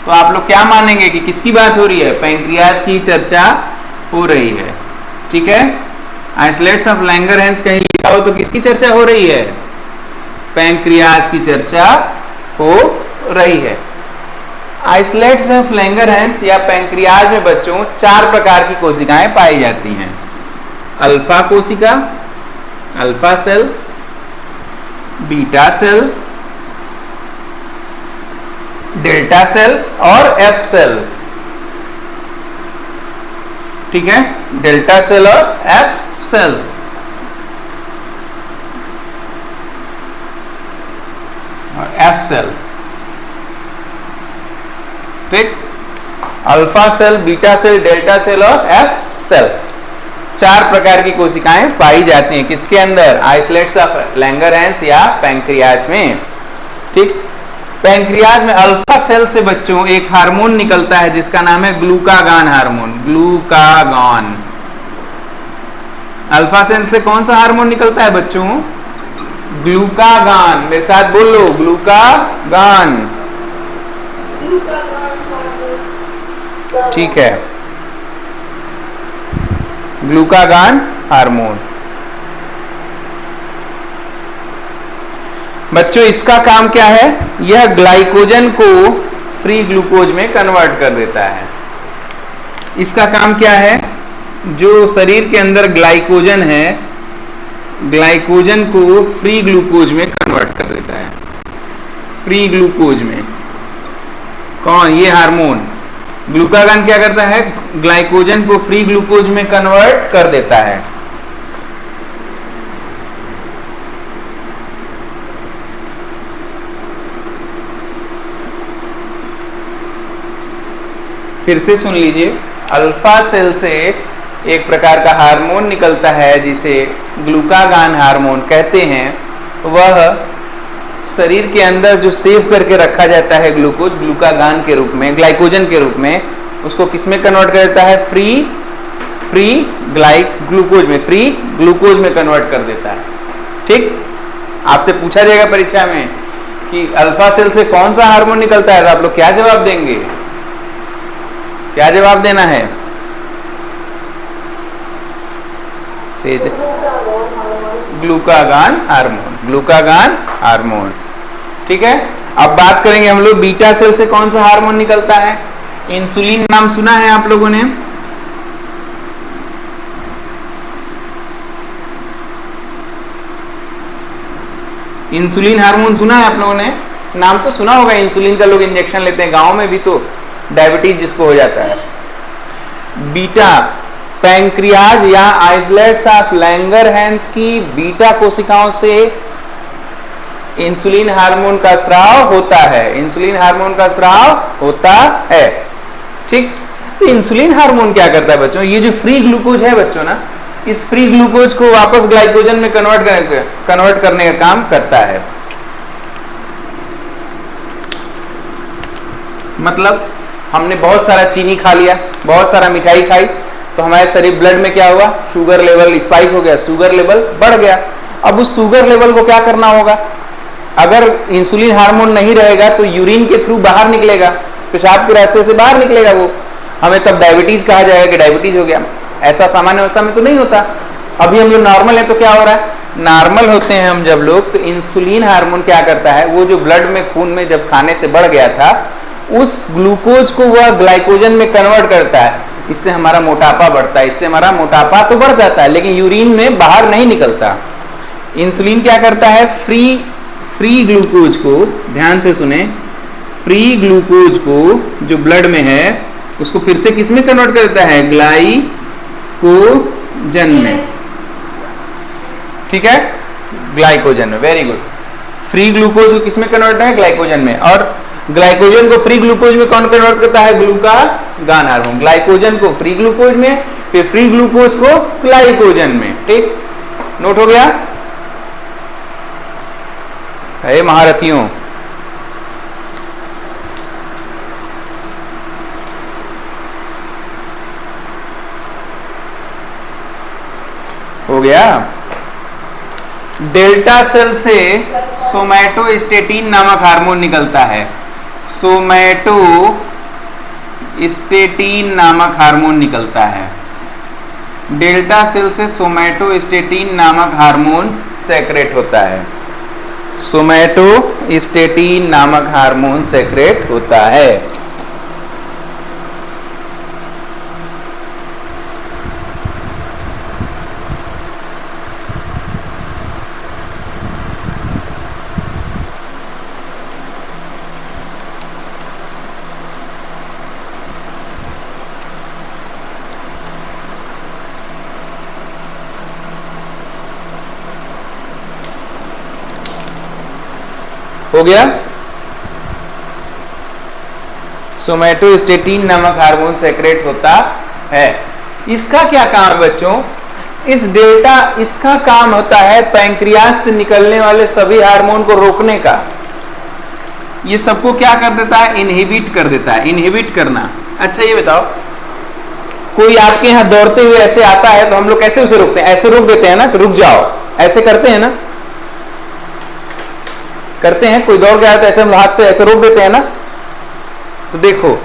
तो आप लोग क्या मानेंगे कि किसकी बात हो रही है? पैंक्रियाज की चर्चा हो रही है। ठीक है, आइसोलेट्स ऑफ लैंगरहैंस कहीं लिखा हो तो किसकी चर्चा हो रही है? पैंक्रियाज की चर्चा हो रही है। आइसोलेट्स ऑफ लैंगरहैंस या पैंक्रियाज में बच्चों 4 प्रकार की कोशिकाएं पाई जाती हैं। अल्फा कोशिका, alpha cell, beta cell, delta cell और एफ सेल। ठीक है, डेल्टा सेल और एफ सेल। और एफ सेल, ठीक, alpha cell, beta cell, delta cell और एफ सेल, 4 प्रकार की कोशिकाएं पाई जाती हैं किसके अंदर, आइसलेट्स ऑफ लैंगरहैंस या पैंक्रियाज में। ठीक, पैंक्रियाज में अल्फा सेल से बच्चों एक हार्मोन निकलता है जिसका नाम है ग्लूकागान हार्मोन। ग्लूकागान, अल्फा सेल से कौन सा हार्मोन निकलता है बच्चों, ग्लूकागान। मेरे साथ बोल लो, ग्लूकागान। ठीक है, ग्लूकागान हार्मोन। बच्चों इसका काम क्या है, यह ग्लाइकोजन को फ्री ग्लूकोज में कन्वर्ट कर देता है। इसका काम क्या है, जो शरीर के अंदर ग्लाइकोजन है, ग्लाइकोजन को फ्री ग्लूकोज में कन्वर्ट कर देता है, फ्री ग्लूकोज में। कौन, ये हार्मोन ग्लूकागान क्या करता है, ग्लाइकोजन को फ्री ग्लूकोज में कन्वर्ट कर देता है। फिर से सुन लीजिए, अल्फा सेल से एक प्रकार का हार्मोन निकलता है जिसे ग्लूकागान हार्मोन कहते हैं। वह शरीर के अंदर जो सेव करके रखा जाता है ग्लूकोज, ग्लूकागान के रूप में, ग्लाइकोजन के रूप में, उसको किसमें कन्वर्ट कर देता है, फ्री ग्लूकोज में, फ्री ग्लूकोज में कन्वर्ट कर देता है। ठीक, आपसे पूछा जाएगा परीक्षा में कि अल्फा सेल से कौन सा हार्मोन निकलता है, तो आप लोग क्या जवाब देंगे, क्या जवाब देना है, ग्लूकागान हार्मोन, ग्लूकागान हार्मोन। ठीक है, अब बात करेंगे हम लोग बीटा सेल से कौन सा हार्मोन निकलता है। इंसुलिन नाम सुना है आप लोगों ने, इंसुलिन हार्मोन सुना है आप लोगों ने, नाम तो सुना होगा इंसुलिन का, लोग इंजेक्शन लेते हैं गांव में भी, तो डायबिटीज जिसको हो जाता है। बीटा, पैंक्रियाज या आइसलेट्स ऑफ लैंगरहैंस की बीटा कोशिकाओं से इंसुलिन हार्मोन का स्राव होता है, इंसुलिन हार्मोन का स्राव होता है। ठीक, तो इंसुलिन हार्मोन क्या करता है बच्चों, ये जो फ्री ग्लूकोज है बच्चों ना, इस फ्री ग्लूकोज को वापस ग्लाइकोजन में कन्वर्ट करने का काम करता है। मतलब हमने बहुत सारा चीनी खा लिया, बहुत सारा मिठाई खाई, तो हमारे शरीर ब्लड में क्या हुआ, शुगर लेवल स्पाइक हो गया, शुगर लेवल बढ़ गया। अब उस शुगर लेवल को क्या करना होगा, अगर इंसुलिन हार्मोन नहीं रहेगा तो यूरिन के थ्रू बाहर निकलेगा, पेशाब के रास्ते से बाहर निकलेगा वो, हमें तब डायबिटीज कहा जाएगा कि डायबिटीज हो गया। ऐसा सामान्य अवस्था में तो नहीं होता। अभी हम लोग नॉर्मल है तो क्या हो रहा है, नॉर्मल होते हैं हम जब लोग, तो इंसुलिन हार्मोन क्या करता है, वो जो ब्लड में खून में जब खाने से बढ़ गया था, उस ग्लूकोज को वह ग्लाइकोजन में कन्वर्ट करता है। इससे हमारा मोटापा बढ़ता है, इससे हमारा मोटापा तो बढ़ जाता है लेकिन यूरिन में बाहर नहीं निकलता। इंसुलिन क्या करता है, फ्री ग्लूकोज को, ध्यान से सुने, फ्री ग्लूकोज को जो ब्लड में है उसको फिर से किस में कन्वर्ट कर देता है, ग्लाइकोजन में। ठीक है, ग्लाइकोजन में, वेरी गुड। फ्री ग्लूकोज को किस में कन्वर्ट है, ग्लाइकोजन में। और ग्लाइकोजन को फ्री ग्लूकोज में कौन कन्वर्ट करता है, ग्लूकागान हार्मोन। ग्लाइकोजन को फ्री ग्लूकोज में, फिर फ्री ग्लूकोज को ग्लाइकोजन में। ठीक, नोट हो गया, है महारथियों। हो गया। डेल्टा सेल से सोमैटोस्टेटिन नामक हार्मोन निकलता है, सोमैटोस्टेटिन नामक हार्मोन निकलता है। डेल्टा सेल से सोमैटोस्टेटिन नामक हार्मोन सेक्रेट होता है, सोमैटोस्टेटिन नामक हार्मोन सेक्रेट होता है। हो गया। सोमैटोस्टेटिन नामक हार्मोन सेक्रेट होता है। इसका क्या काम है बच्चों? इस डेल्टा, इसका काम होता है पैंक्रियास से निकलने वाले सभी हार्मोन को रोकने का। ये सबको क्या कर देता है? इनहिबिट कर देता है। इनहिबिट करना। अच्छा ये बताओ, कोई आपके यहाँ दौड़ते हुए ऐसे आता है तो हम लोग कैसे उसे रोकते हैं? ऐसे रोक देते हैं ना, रुक जाओ, ऐसे करते हैं ना, करते हैं। कोई दौड़ गया तो ऐसे हम हाथ से ऐसे रोक देते हैं ना। तो देखो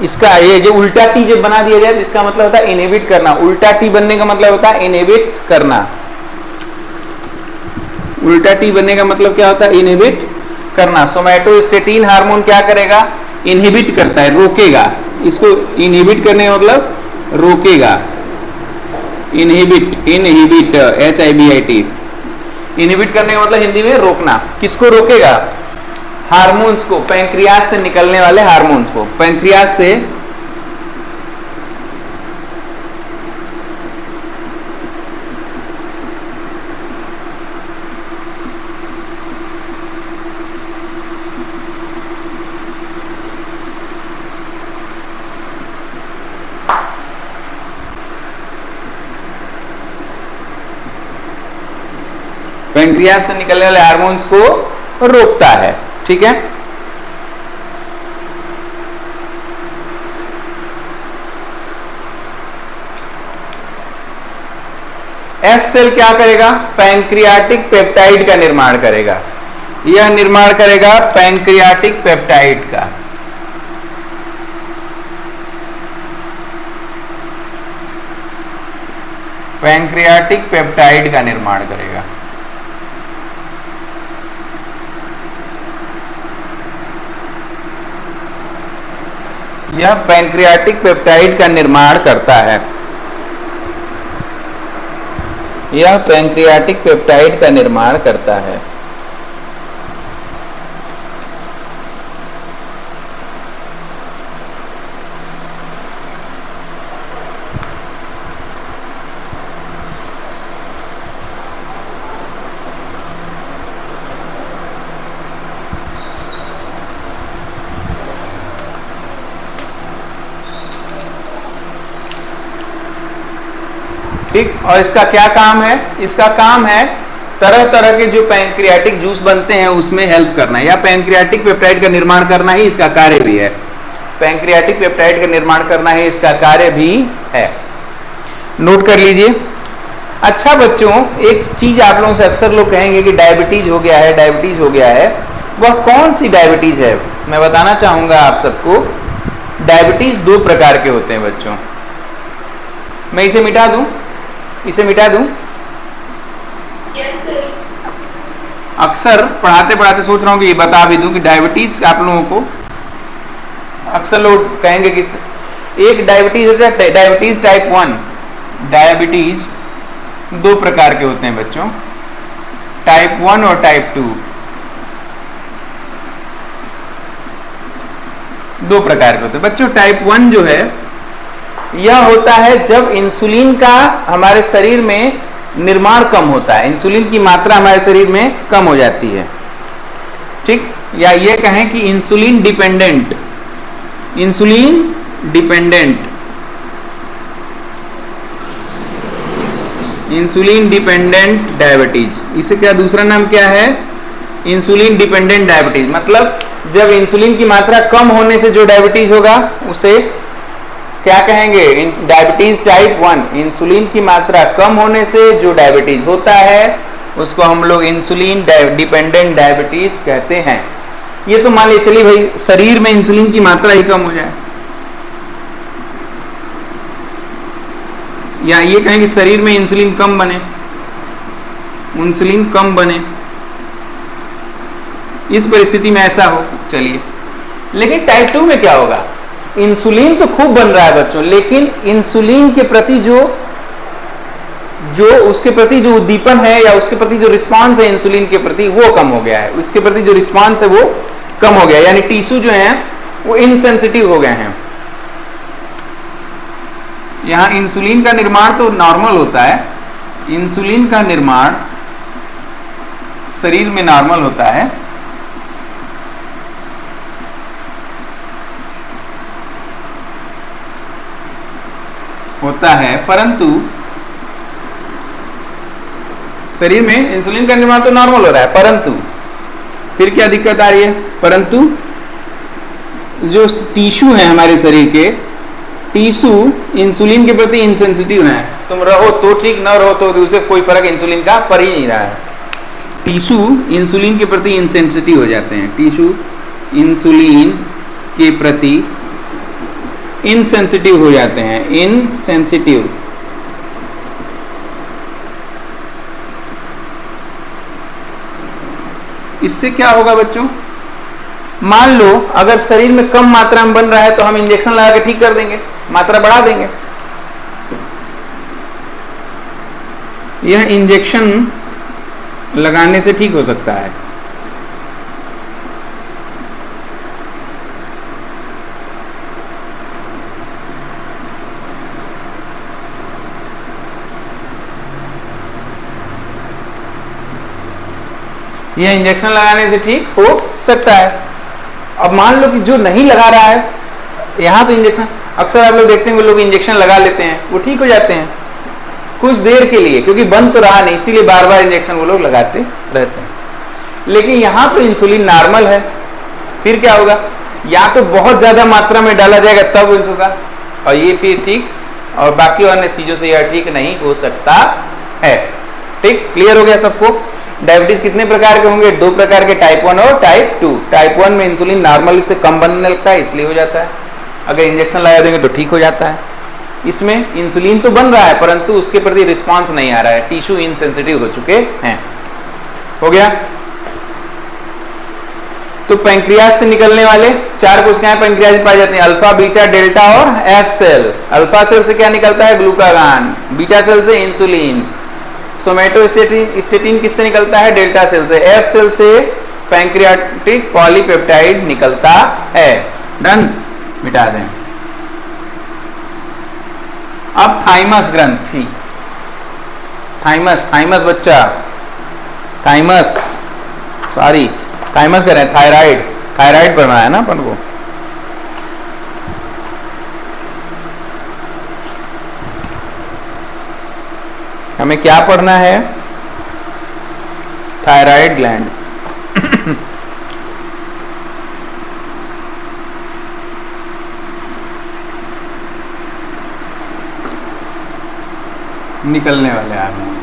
इसका ये जो उल्टा टी जब बना दिया जाए तो इसका मतलब होता है इनहिबिट करना। उल्टा टी बनने का मतलब होता है इनहिबिट करना। उल्टा टी बनने का मतलब क्या होता है? इनहिबिट करना। सोमैटोस्टेटिन हार्मोन क्या करेगा? इनहिबिट करता है, रोकेगा। इसको इनहिबिट करने का मतलब रोकेगा। Inhibit, inhibit, HIBIT। इनहिबिट करने का मतलब हिंदी में रोकना। किसको रोकेगा? हार्मोन्स को, पैंक्रियास से निकलने वाले हार्मोन्स को। पैंक्रियास से पैंक्रियास से निकलने वाले हार्मोन्स को रोकता है। ठीक है। एफ सेल क्या करेगा? पैंक्रियाटिक पेप्टाइड का निर्माण करेगा। यह निर्माण करेगा पैंक्रियाटिक पेप्टाइड का। पैंक्रियाटिक पेप्टाइड का निर्माण करेगा। यह पैंक्रियाटिक पेप्टाइड का निर्माण करता है। यह पैंक्रियाटिक पेप्टाइड का निर्माण करता है। ठीक। और इसका क्या काम है? इसका काम है तरह तरह के जो पैंक्रियाटिक जूस बनते हैं उसमें हेल्प करना, या पैंक्रियाटिक पेप्टाइड का निर्माण करना ही इसका कार्य भी है। पैंक्रियाटिक पेप्टाइड का निर्माण करना ही इसका कार्य भी है। नोट कर लीजिए। अच्छा बच्चों, एक चीज आप लोगों से अक्सर लोग कहेंगे कि डायबिटीज हो गया है, डायबिटीज हो गया है। वह कौन सी डायबिटीज है? मैं बताना चाहूंगा आप सबको। डायबिटीज दो प्रकार के होते हैं बच्चों। मैं इसे मिटा दूं, इसे मिटा दूं। अक्सर पढ़ाते पढ़ाते सोच रहा हूं कि ये बता भी दूं कि डायबिटीज आप लोगों को अक्सर लोग कहेंगे कि एक डायबिटीज होता है डायबिटीज टाइप 1। डायबिटीज दो प्रकार के होते हैं बच्चों, टाइप 1 और टाइप 2। दो प्रकार के होते हैं बच्चों। टाइप 1 जो है यह होता है जब इंसुलिन का हमारे शरीर में निर्माण कम होता है, इंसुलिन की मात्रा हमारे शरीर में कम हो जाती है। ठीक। या ये कहें कि insulin dependent, insulin dependent, insulin dependent diabetes. इसे क्या दूसरा नाम क्या है? Insulin dependent diabetes. मतलब जब इंसुलिन की मात्रा कम होने से जो डायबिटीज होगा उसे क्या कहेंगे? Diabetes type 1। इंसुलिन की मात्रा कम होने से जो डायबिटीज होता है उसको हम लोग इंसुलिन डिपेंडेंट डायबिटीज कहते हैं। ये तो मान लीजिए चलिए भाई शरीर में इंसुलिन की मात्रा ही कम हो जाए, या ये कहें कि शरीर में इंसुलिन कम बने, इंसुलिन कम बने, इस परिस्थिति में ऐसा हो। चलिए, लेकिन टाइप 2 में क्या होगा? इंसुलिन तो खूब बन रहा है बच्चों, लेकिन इंसुलिन के प्रति जो उसके प्रति जो उद्दीपन है या उसके प्रति जो रिस्पांस है इंसुलिन के प्रति वो कम हो गया है। उसके प्रति जो रिस्पांस है वो कम हो गया, यानी टिश्यू जो है वो इनसेंसिटिव हो गए हैं। यहां इंसुलिन का निर्माण तो नॉर्मल होता है, इंसुलिन का निर्माण शरीर में नॉर्मल होता है, होता है, परंतु शरीर में इंसुलिन का निर्माण तो नॉर्मल हो रहा है, परंतु फिर क्या दिक्कत आ रही है, परंतु जो टिश्यू है हमारे शरीर के, टिश्यू इंसुलिन के प्रति इंसेंसिटिव है। तुम रहो तो ठीक, न रहो तो उसे कोई फर्क इंसुलिन का पड़ ही नहीं रहा है। टिश्यू इंसुलिन के प्रति इंसेंसिटिव हो जाते हैं, टिश्यू इंसुलिन के प्रति इनसेंसिटिव हो जाते हैं, इनसेंसिटिव। इससे क्या होगा बच्चों, मान लो अगर शरीर में कम मात्रा में बन रहा है तो हम इंजेक्शन लगा के ठीक कर देंगे, मात्रा बढ़ा देंगे। यह इंजेक्शन लगाने से ठीक हो सकता है। यह इंजेक्शन लगाने से ठीक हो सकता है। अब मान लो कि जो नहीं लगा रहा है, यहां तो इंजेक्शन अक्सर आप लोग देखते हैं वो लोग इंजेक्शन लगा लेते हैं, वो ठीक हो जाते हैं कुछ देर के लिए, क्योंकि बन तो रहा नहीं, इसीलिए बार बार इंजेक्शन वो लोग लगाते रहते हैं। लेकिन यहां तो इंसुलिन नॉर्मल है, फिर क्या होगा, या तो बहुत ज्यादा मात्रा में डाला जाएगा तब होगा, और ये फिर ठीक, और बाकी अन्य चीजों से यह ठीक नहीं हो सकता है। ठीक, क्लियर हो गया सबको। डायबिटीज कितने प्रकार के होंगे, 2 प्रकार के, टाइप 1 और टाइप 2। टाइप 1 में इंसुलिन नॉर्मली से कम बनने लगता है, इसलिए हो जाता है, अगर इंजेक्शन लगा देंगे तो ठीक हो जाता है। इसमें इंसुलिन तो बन रहा है परंतु उसके प्रति रिस्पांस नहीं आ रहा है, टिश्यू इनसेंसिटिव हो चुके हैं। हो गया। तो पैंक्रियाज से निकलने वाले 4 कोशिकाएं पैंक्रियाज में पाई जाती हैं, अल्फा, बीटा, डेल्टा और एफ सेल। अल्फा सेल से क्या निकलता है, ग्लूकागान। बीटा सेल से इंसुलिन। सोमेटोस्टेटिन किससे निकलता है, डेल्टा सेल से। एफ सेल से पैंक्रियाटिक पॉलीपेप्टाइड निकलता है। डन, मिटा दें। अब थाइमस ग्रंथि, थाइमस बच्चा, थाइमस, सॉरी थाइमस कह रहे हैं, थायराइड पढ़ना है ना अपन को। हमें क्या पढ़ना है, थायराइड ग्लैंड। निकलने वाले हार्मोन।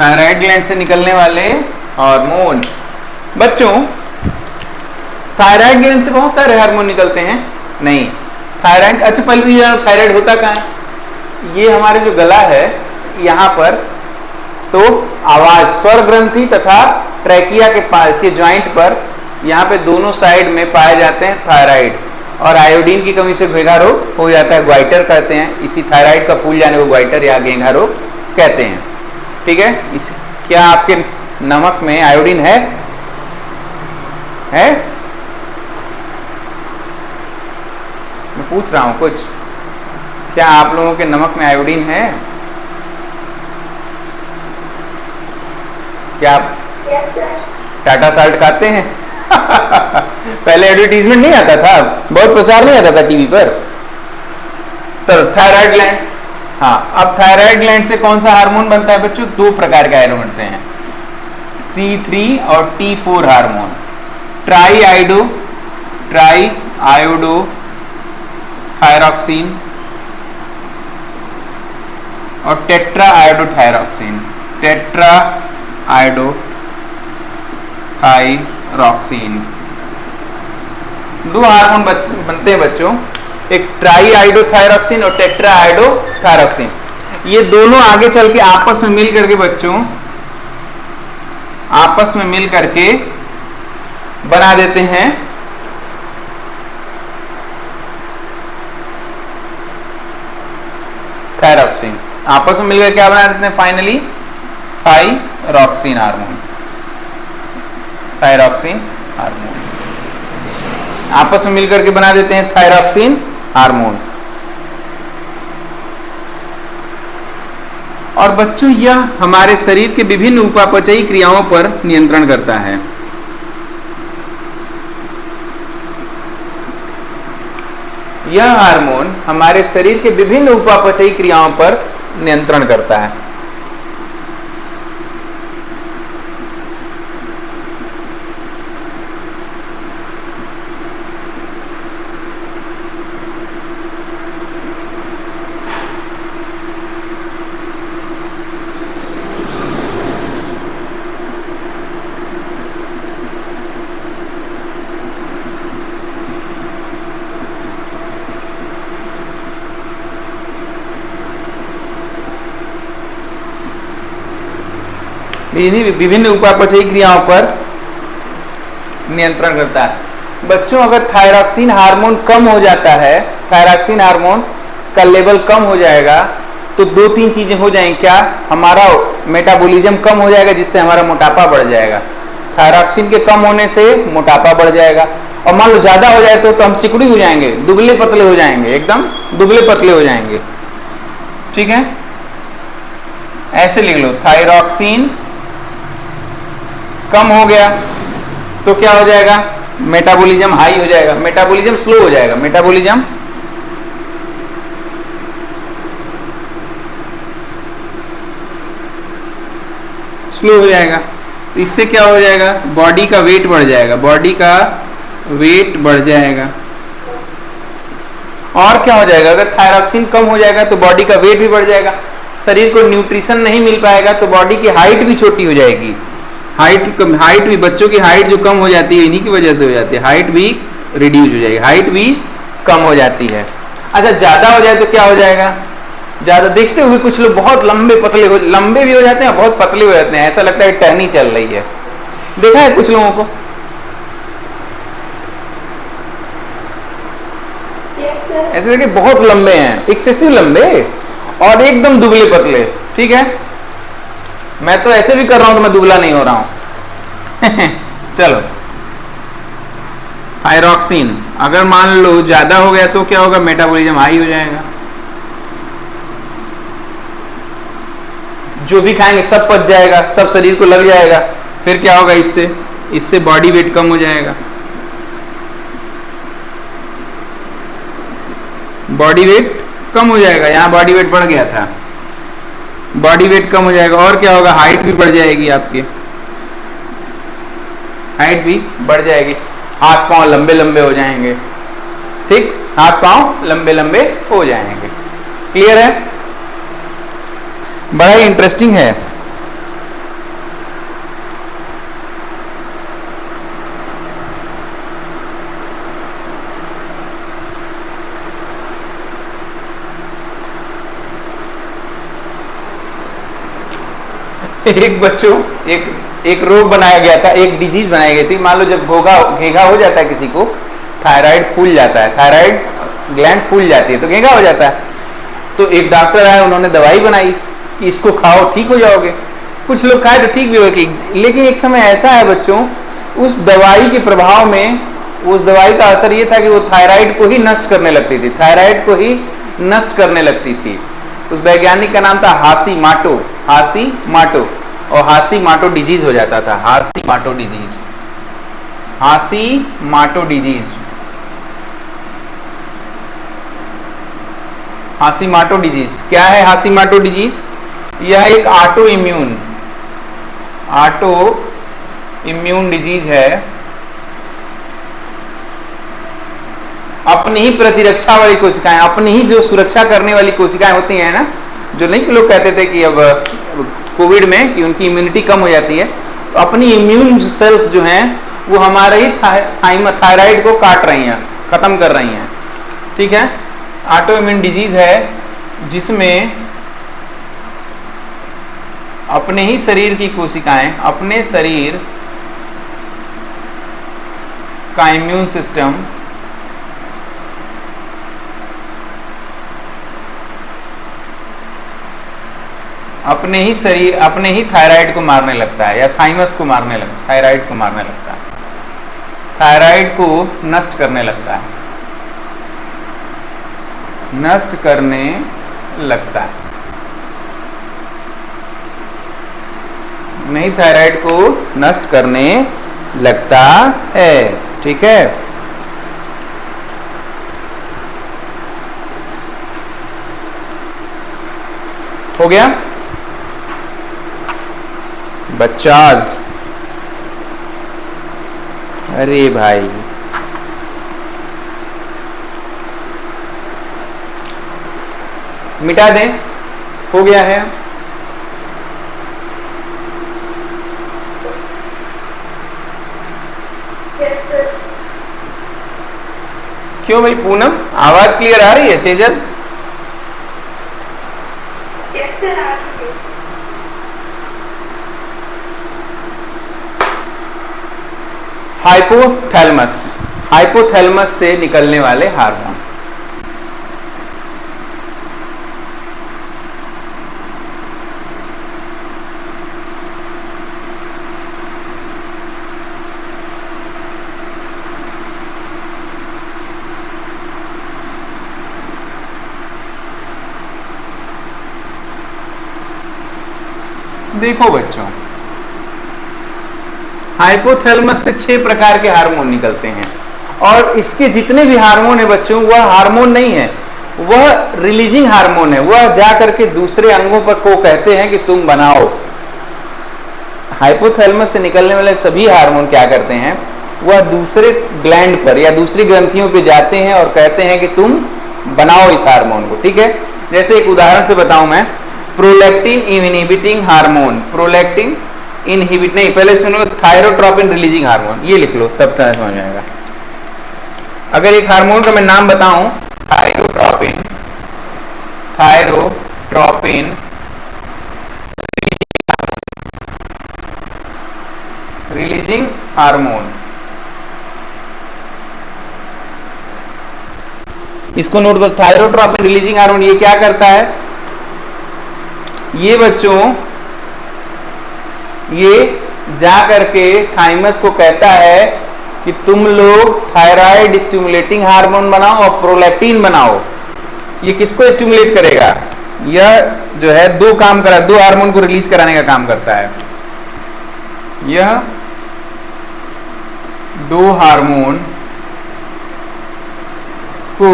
थायराइड ग्लैंड से निकलने वाले हार्मोन। बच्चों थायराइड ग्लैंड से बहुत सारे हार्मोन निकलते हैं, नहीं थायराइड, अच्छा पहले तो ये थायराइड होता कहाँ है, ये हमारे जो गला है यहाँ पर, तो आवाज स्वर ग्रंथि तथा ट्रैकिया के ज्वाइंट पर, यहाँ पे दोनों साइड में पाए जाते हैं थायराइड, और आयोडीन की कमी से घेंघा रोग हो जाता है, ग्वाइटर कहते हैं। इसी थायराइड का फूल जाने को ग्वाइटर या घेंघा रोग कहते हैं। ठीक है, इस क्या आपके नमक में आयोडीन है? मैं पूछ रहा हूं कुछ, क्या आप लोगों के नमक में आयोडीन है? क्या आप टाटा साल्ट खाते हैं? पहले एडवर्टीजमेंट नहीं आता था, बहुत प्रचार नहीं आता था टीवी पर। तो थायराइड ग्लैंड, हाँ, अब थायराइड ग्लैंड से कौन सा हार्मोन बनता है बच्चों? 2 प्रकार के हार्मोन बनते हैं, T3 और T4 hormone. Try iodo thyroxine और टेट्रा आयोडोथायरॉक्सिन, टेट्रा आयोडोथायरॉक्सिन। 2 हार्मोन बनते हैं बच्चों, एक ट्राई आयोडोथायरॉक्सिन और टेट्रा आयोडोथायरॉक्सिन। ये दोनों आगे चल के आपस में मिल करके बच्चों, आपस में मिल करके बना देते हैं थायरॉक्सिन। आपस में मिलकर क्या बना देते हैं finally? Thyroxine hormone. Thyroxine hormone आपस में मिलकर के बना देते हैं थायरॉक्सिन हार्मोन। और बच्चों यह हमारे शरीर के विभिन्न उपापचयी क्रियाओं पर नियंत्रण करता है। यह हार्मोन हमारे शरीर के विभिन्न उपापचयी क्रियाओं पर नियंत्रण करता है। विभिन्न उपापचयी क्रियाओं पर नियंत्रण करता है। बच्चों, अगर थायरॉक्सिन हार्मोन कम हो जाता है, थायरॉक्सिन हार्मोन का लेवल कम हो जाएगा तो दो तीन चीजें हो जाएंगी। क्या? हमारा मेटाबॉलिज्म कम हो जाएगा जिससे हमारा मोटापा बढ़ जाएगा। थायरॉक्सिन के कम होने से मोटापा बढ़ जाएगा। और मान लो ज्यादा हो जाए तो हम सिकुड़ी हो जाएंगे, दुबले पतले हो जाएंगे, एकदम दुबले पतले हो जाएंगे। ठीक है, ऐसे लिख लो, थायरॉक्सिन कम हो गया तो क्या हो जाएगा? मेटाबॉलिज्म हाई हो जाएगा, मेटाबॉलिज्म स्लो हो जाएगा, मेटाबॉलिज्म स्लो हो जाएगा। तो इससे क्या हो जाएगा? बॉडी का वेट बढ़ जाएगा, बॉडी का वेट बढ़ जाएगा। और क्या हो जाएगा? अगर थायरॉक्सिन कम हो जाएगा तो बॉडी का वेट भी बढ़ जाएगा, शरीर को न्यूट्रिशन नहीं मिल पाएगा तो बॉडी की हाइट भी छोटी हो जाएगी। हाइट भी, बच्चों की हाइट जो कम हो जाती है इन्हीं की वजह से हो जाती है, हाइट भी रिड्यूस हो जाएगी, हाइट भी कम हो जाती है। अच्छा, ज्यादा हो जाए तो क्या हो जाएगा? ज्यादा देखते हुए कुछ लोग बहुत लंबे पतले लंबे भी हो जाते हैं, बहुत पतले हो जाते हैं, ऐसा लगता है टहनी चल रही है। देखा है कुछ लोगों को? ऐसे देखिए बहुत लंबे हैं, एक्सेसिव लंबे और एकदम दुबले पतले। ठीक है, मैं तो ऐसे भी कर रहा हूं तो मैं दुबला नहीं हो रहा हूं। चलो, थायरॉक्सिन अगर मान लो ज्यादा हो गया तो क्या होगा? मेटाबॉलिज्म हाई हो जाएगा, जो भी खाएंगे सब पच जाएगा, सब शरीर को लग जाएगा। फिर क्या होगा? इससे बॉडी वेट कम हो जाएगा, बॉडी वेट कम हो जाएगा। यहां बॉडी वेट बढ़ गया था, बॉडी वेट कम हो जाएगा। और क्या होगा? हाइट भी बढ़ जाएगी, आपकी हाइट भी बढ़ जाएगी, हाथ पांव लंबे लंबे हो जाएंगे। ठीक, हाथ पांव लंबे लंबे हो जाएंगे। क्लियर है? बड़ा ही इंटरेस्टिंग है। एक बच्चों एक रोग बनाया गया था, एक डिजीज बनाई गई थी। मान लो जब घेघा हो जाता है किसी को, थायराइड फूल जाता है, थायराइड ग्लैंड फूल जाती है तो घेघा हो जाता है। तो एक डॉक्टर आए, उन्होंने दवाई बनाई कि इसको खाओ ठीक हो जाओगे। कुछ लोग खाए तो ठीक भी हो गए, लेकिन एक समय ऐसा है बच्चों, उस दवाई के प्रभाव में, उस दवाई का असर ये था कि वो थायराइड को ही नष्ट करने लगती थी, थायराइड को ही नष्ट करने लगती थी। उस वैज्ञानिक का नाम था हाशीमाटो, हाशीमाटो, और हाशीमाटो डिजीज हो जाता था, हाशीमाटो डिजीज, हाशीमाटो डिजीज, हाशीमाटो डिजीज। क्या है हाशीमाटो डिजीज? यह एक ऑटो इम्यून डिजीज है। अपनी ही प्रतिरक्षा वाली कोशिकाएं, अपनी ही जो सुरक्षा करने वाली कोशिकाएं होती हैं ना, जो नहीं लोग कहते थे कि अब कोविड में कि उनकी इम्यूनिटी कम हो जाती है, तो अपनी इम्यून सेल्स जो हैं वो हमारे ही थायराइड को काट रही हैं, खत्म कर रही हैं। ठीक है, ऑटो इम्यून डिजीज है जिसमें अपने ही शरीर की कोशिकाएं, अपने शरीर का इम्यून सिस्टम अपने ही थायराइड को मारने लगता है, या थाइमस को मारने लगता है, थायराइड को मारने लगता है, थायराइड को नष्ट करने लगता है, नष्ट करने लगता है, नहीं थायराइड को नष्ट करने लगता है। ठीक है, हो गया बच्चाज? अरे भाई मिटा दें, हो गया है। Yes, sir. क्यों भाई पूनम, आवाज क्लियर आ रही है? Sejal, Yes, sir. आ रही है। हाइपोथैलेमस, हाइपोथैलेमस से निकलने वाले हार्मोन। देखो बच्चों, हाइपोथैलेमस से 6 प्रकार के हार्मोन निकलते हैं और इसके जितने भी हार्मोन है बच्चों, वह हार्मोन नहीं है, वह रिलीजिंग हार्मोन है। वह जा करके दूसरे अंगों पर को कहते हैं कि तुम बनाओ। हाइपोथैलेमस से निकलने वाले सभी हार्मोन क्या करते हैं, वह दूसरे ग्लैंड पर या दूसरी ग्रंथियों पे जाते हैं और कहते हैं कि तुम बनाओ इस हार्मोन को। ठीक है, जैसे एक उदाहरण से बताऊं मैं, prolactin inhibiting hormone, prolactin inhibit नहीं, पहले सुनो, थायरोट्रोपिन रिलीजिंग हार्मोन, ये लिख लो तब समझ में आएगा। अगर एक हार्मोन का मैं नाम बताऊं, थायरोट्रोपिन, थायरोट्रोपिन रिलीजिंग हार्मोन, इसको नोट करो। थायरोट्रोपिन रिलीजिंग हार्मोन ये क्या करता है, ये बच्चों ये जा करके थाइमस को कहता है कि तुम लोग थायराइड स्टिमुलेटिंग हार्मोन बनाओ और प्रोलैक्टिन बनाओ। ये किसको स्टिमुलेट करेगा, यह जो है दो काम करा, दो हार्मोन को रिलीज कराने का काम करता है। यह दो हार्मोन को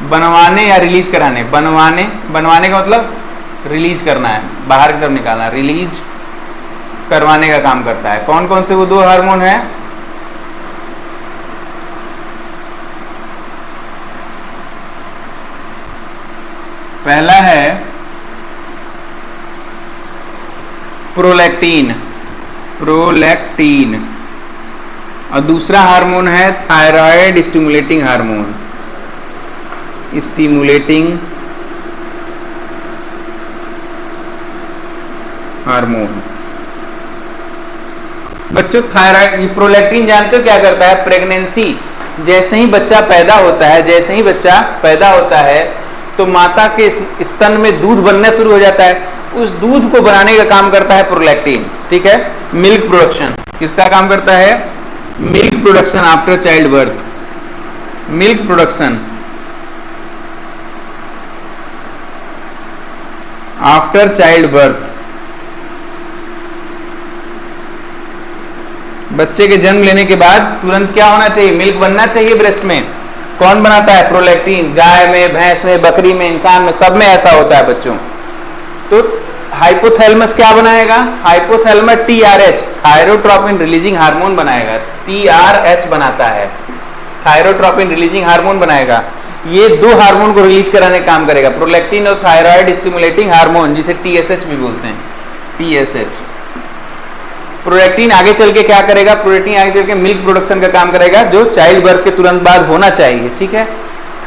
बनवाने या रिलीज कराने, बनवाने का मतलब रिलीज करना है, बाहर की तरफ निकालना, रिलीज करवाने का काम करता है। कौन कौन से वो दो हार्मोन है, पहला है प्रोलैक्टिन, प्रोलैक्टिन, और दूसरा हार्मोन है thyroid stimulating hormone, stimulating hormone. बच्चों थायराइड, प्रोलैक्टिन जानते हो क्या करता है, प्रेगनेंसी, जैसे ही बच्चा पैदा होता है, जैसे ही बच्चा पैदा होता है तो माता के स्तन में दूध बनना शुरू हो जाता है, उस दूध को बनाने का काम करता है प्रोलैक्टिन। ठीक है, मिल्क प्रोडक्शन, किसका काम करता है, milk production after child birth, milk production after child birth, बच्चे के जन्म लेने के बाद तुरंत क्या होना चाहिए, मिल्क बनना चाहिए ब्रेस्ट में। कौन बनाता है, प्रोलैक्टिन। गाय में, भैंस में, बकरी में, इंसान में, सब में ऐसा होता है बच्चों। तो हाइपोथैलेमस क्या बनाएगा, hypothalamus TRH, thyrotropin releasing hormone बनाएगा, TRH बनाता है, थायरोट्रोपिन रिलीजिंग हार्मोन बनाएगा। ये दो हार्मोन को रिलीज कराने का काम करेगा, प्रोलैक्टिन और थायराइड स्टिमुलेटिंग हार्मोन, जिसे TSH भी बोलते हैं, TSH। प्रोलैक्टिन आगे चल के क्या करेगा, प्रोलैक्टिन आगे चल के मिल्क प्रोडक्शन का काम करेगा, जो चाइल्ड बर्थ के तुरंत बाद होना चाहिए। ठीक है,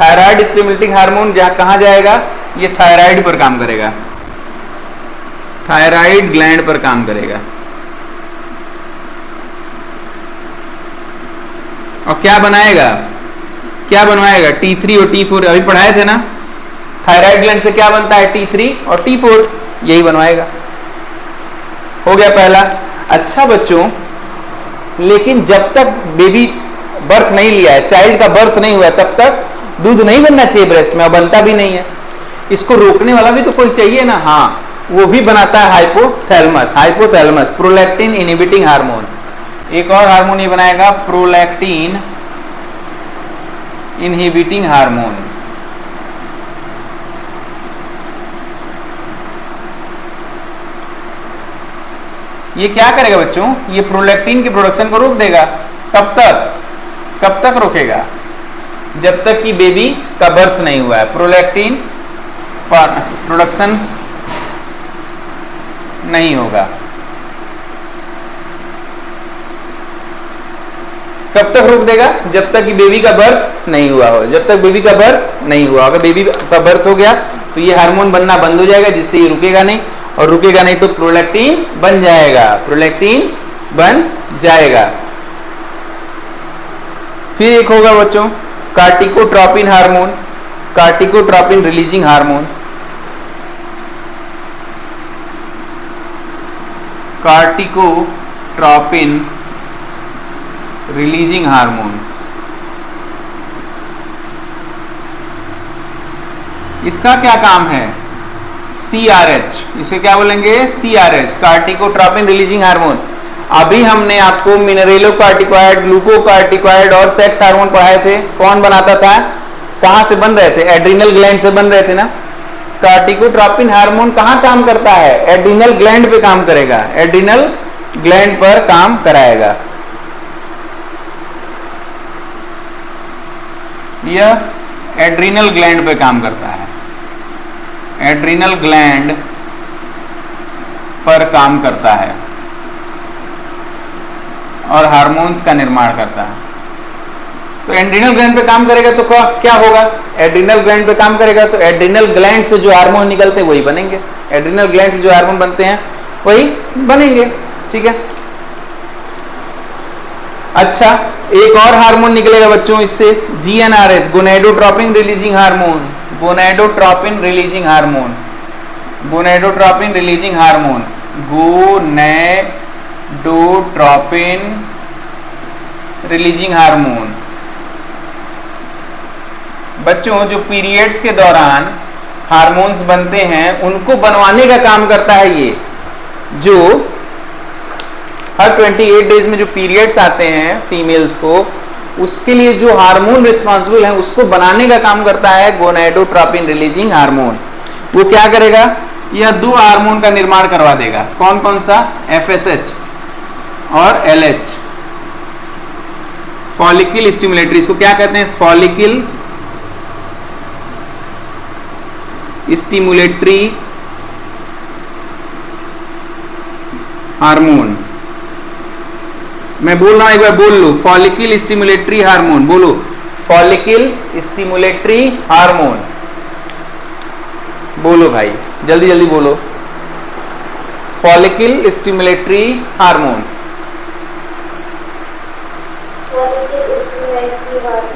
थायराइड स्टिमुलेटिंग हार्मोन जहां कहां जाएगा, ये थायराइड पर काम करेगा, थायराइड ग्लैंड पर काम करेगा। और क्या बनाएगा, क्या बनवाएगा, T3 और T4, अभी पढ़ाए थे ना, थायराइड ग्लैंड से क्या बनता है, T3 और T4, यही बनवाएगा। हो गया पहला। अच्छा बच्चों, लेकिन जब तक बेबी बर्थ नहीं लिया है, चाइल्ड का बर्थ नहीं हुआ है, तब तक दूध नहीं बनना चाहिए ब्रेस्ट में, और बनता भी नहीं है। इसको रोकने वाला भी तो कोई चाहिए ना, हाँ, वो भी बनाता है hypothalamus, hypothalamus prolactin inhibiting hormone. एक और हार्मोन ये बनाएगा, प्रोलैक्टिन इनहिबिटिंग हार्मोन। ये क्या करेगा बच्चों, ये प्रोलैक्टिन की प्रोडक्शन को रोक देगा। कब तक रोकेगा? जब तक कि बेबी का बर्थ नहीं हुआ है, प्रोलैक्टिन प्रोडक्शन नहीं होगा। कब तक रोक देगा? जब तक कि बेबी का बर्थ नहीं हुआ हो। जब तक बेबी का बर्थ नहीं हुआ, अगर बेबी का बर्थ हो गया तो ये हार्मोन बनना बंद हो जाएगा, जिससे ये रुकेगा नहीं, और रुकेगा नहीं तो प्रोलैक्टिन बन जाएगा, प्रोलैक्टिन बन जाएगा। फिर एक होगा बच्चों कार्टिकोट्रोपिन hormone, कार्टिकोट्रोपिन releasing hormone, कार्टिकोट्रोपिन releasing hormone. इसका क्या काम है? CRH, इसे क्या बोलेंगे? CRH, कार्टिकोट्रोपिन releasing hormone. अभी हमने आपको मिनरेलोकार्टिकॉइड, ग्लूकोकार्टिकॉइड और सेक्स हार्मोन पढ़ाए थे। कौन बनाता था? कहां से बन रहे थे? एड्रिनल ग्लैंड से बन रहे थे ना। कार्टिकोट्रोपिन हार्मोन कहां काम करता है? एड्रिनल ग्लैंड पे काम करेगा, एड्रिनल ग्लैंड पर काम कराएगा। यह एड्रिनल ग्लैंड पे काम करता है, एड्रिनल ग्लैंड पर काम करता है और हार्मोन्स का निर्माण करता है। तो एड्रिनल ग्लैंड पे काम करेगा तो क्या होगा? एड्रिनल ग्लैंड पे काम करेगा तो एड्रिनल ग्लैंड से जो हार्मोन निकलते हैं वही बनेंगे, एड्रिनल ग्लैंड से जो हार्मोन बनते हैं वही बनेंगे। ठीक है। अच्छा, एक और हार्मोन निकलेगा बच्चों इससे, GnRH, gonadotropin releasing hormone, gonadotropin releasing hormone, gonadotropin releasing hormone, gonadotropin releasing hormone. बच्चों जो पीरियड्स के दौरान हार्मोन्स बनते हैं उनको बनवाने का काम करता है ये। जो हर 28 डेज में जो पीरियड्स आते हैं फीमेल्स को, उसके लिए जो हार्मोन रिस्पॉन्सिबल है उसको बनाने का काम करता है गोनेडोट्रोपिन रिलीजिंग हार्मोन। वो क्या करेगा? यह दो हार्मोन का निर्माण करवा देगा। कौन कौन सा? FSH और LH, फॉलिकल स्टिमुलेटरी। इसको क्या कहते हैं? Follicle stimulatory hormone. मैं बोल रहा हूं, एक बार बोल लो, फॉलिकल स्टिमुलेटरी हार्मोन। बोलो, फॉलिकल स्टिमुलेटरी हार्मोन। बोलो भाई, जल्दी जल्दी बोलो, फॉलिकल स्टिमुलेटरी हार्मोन।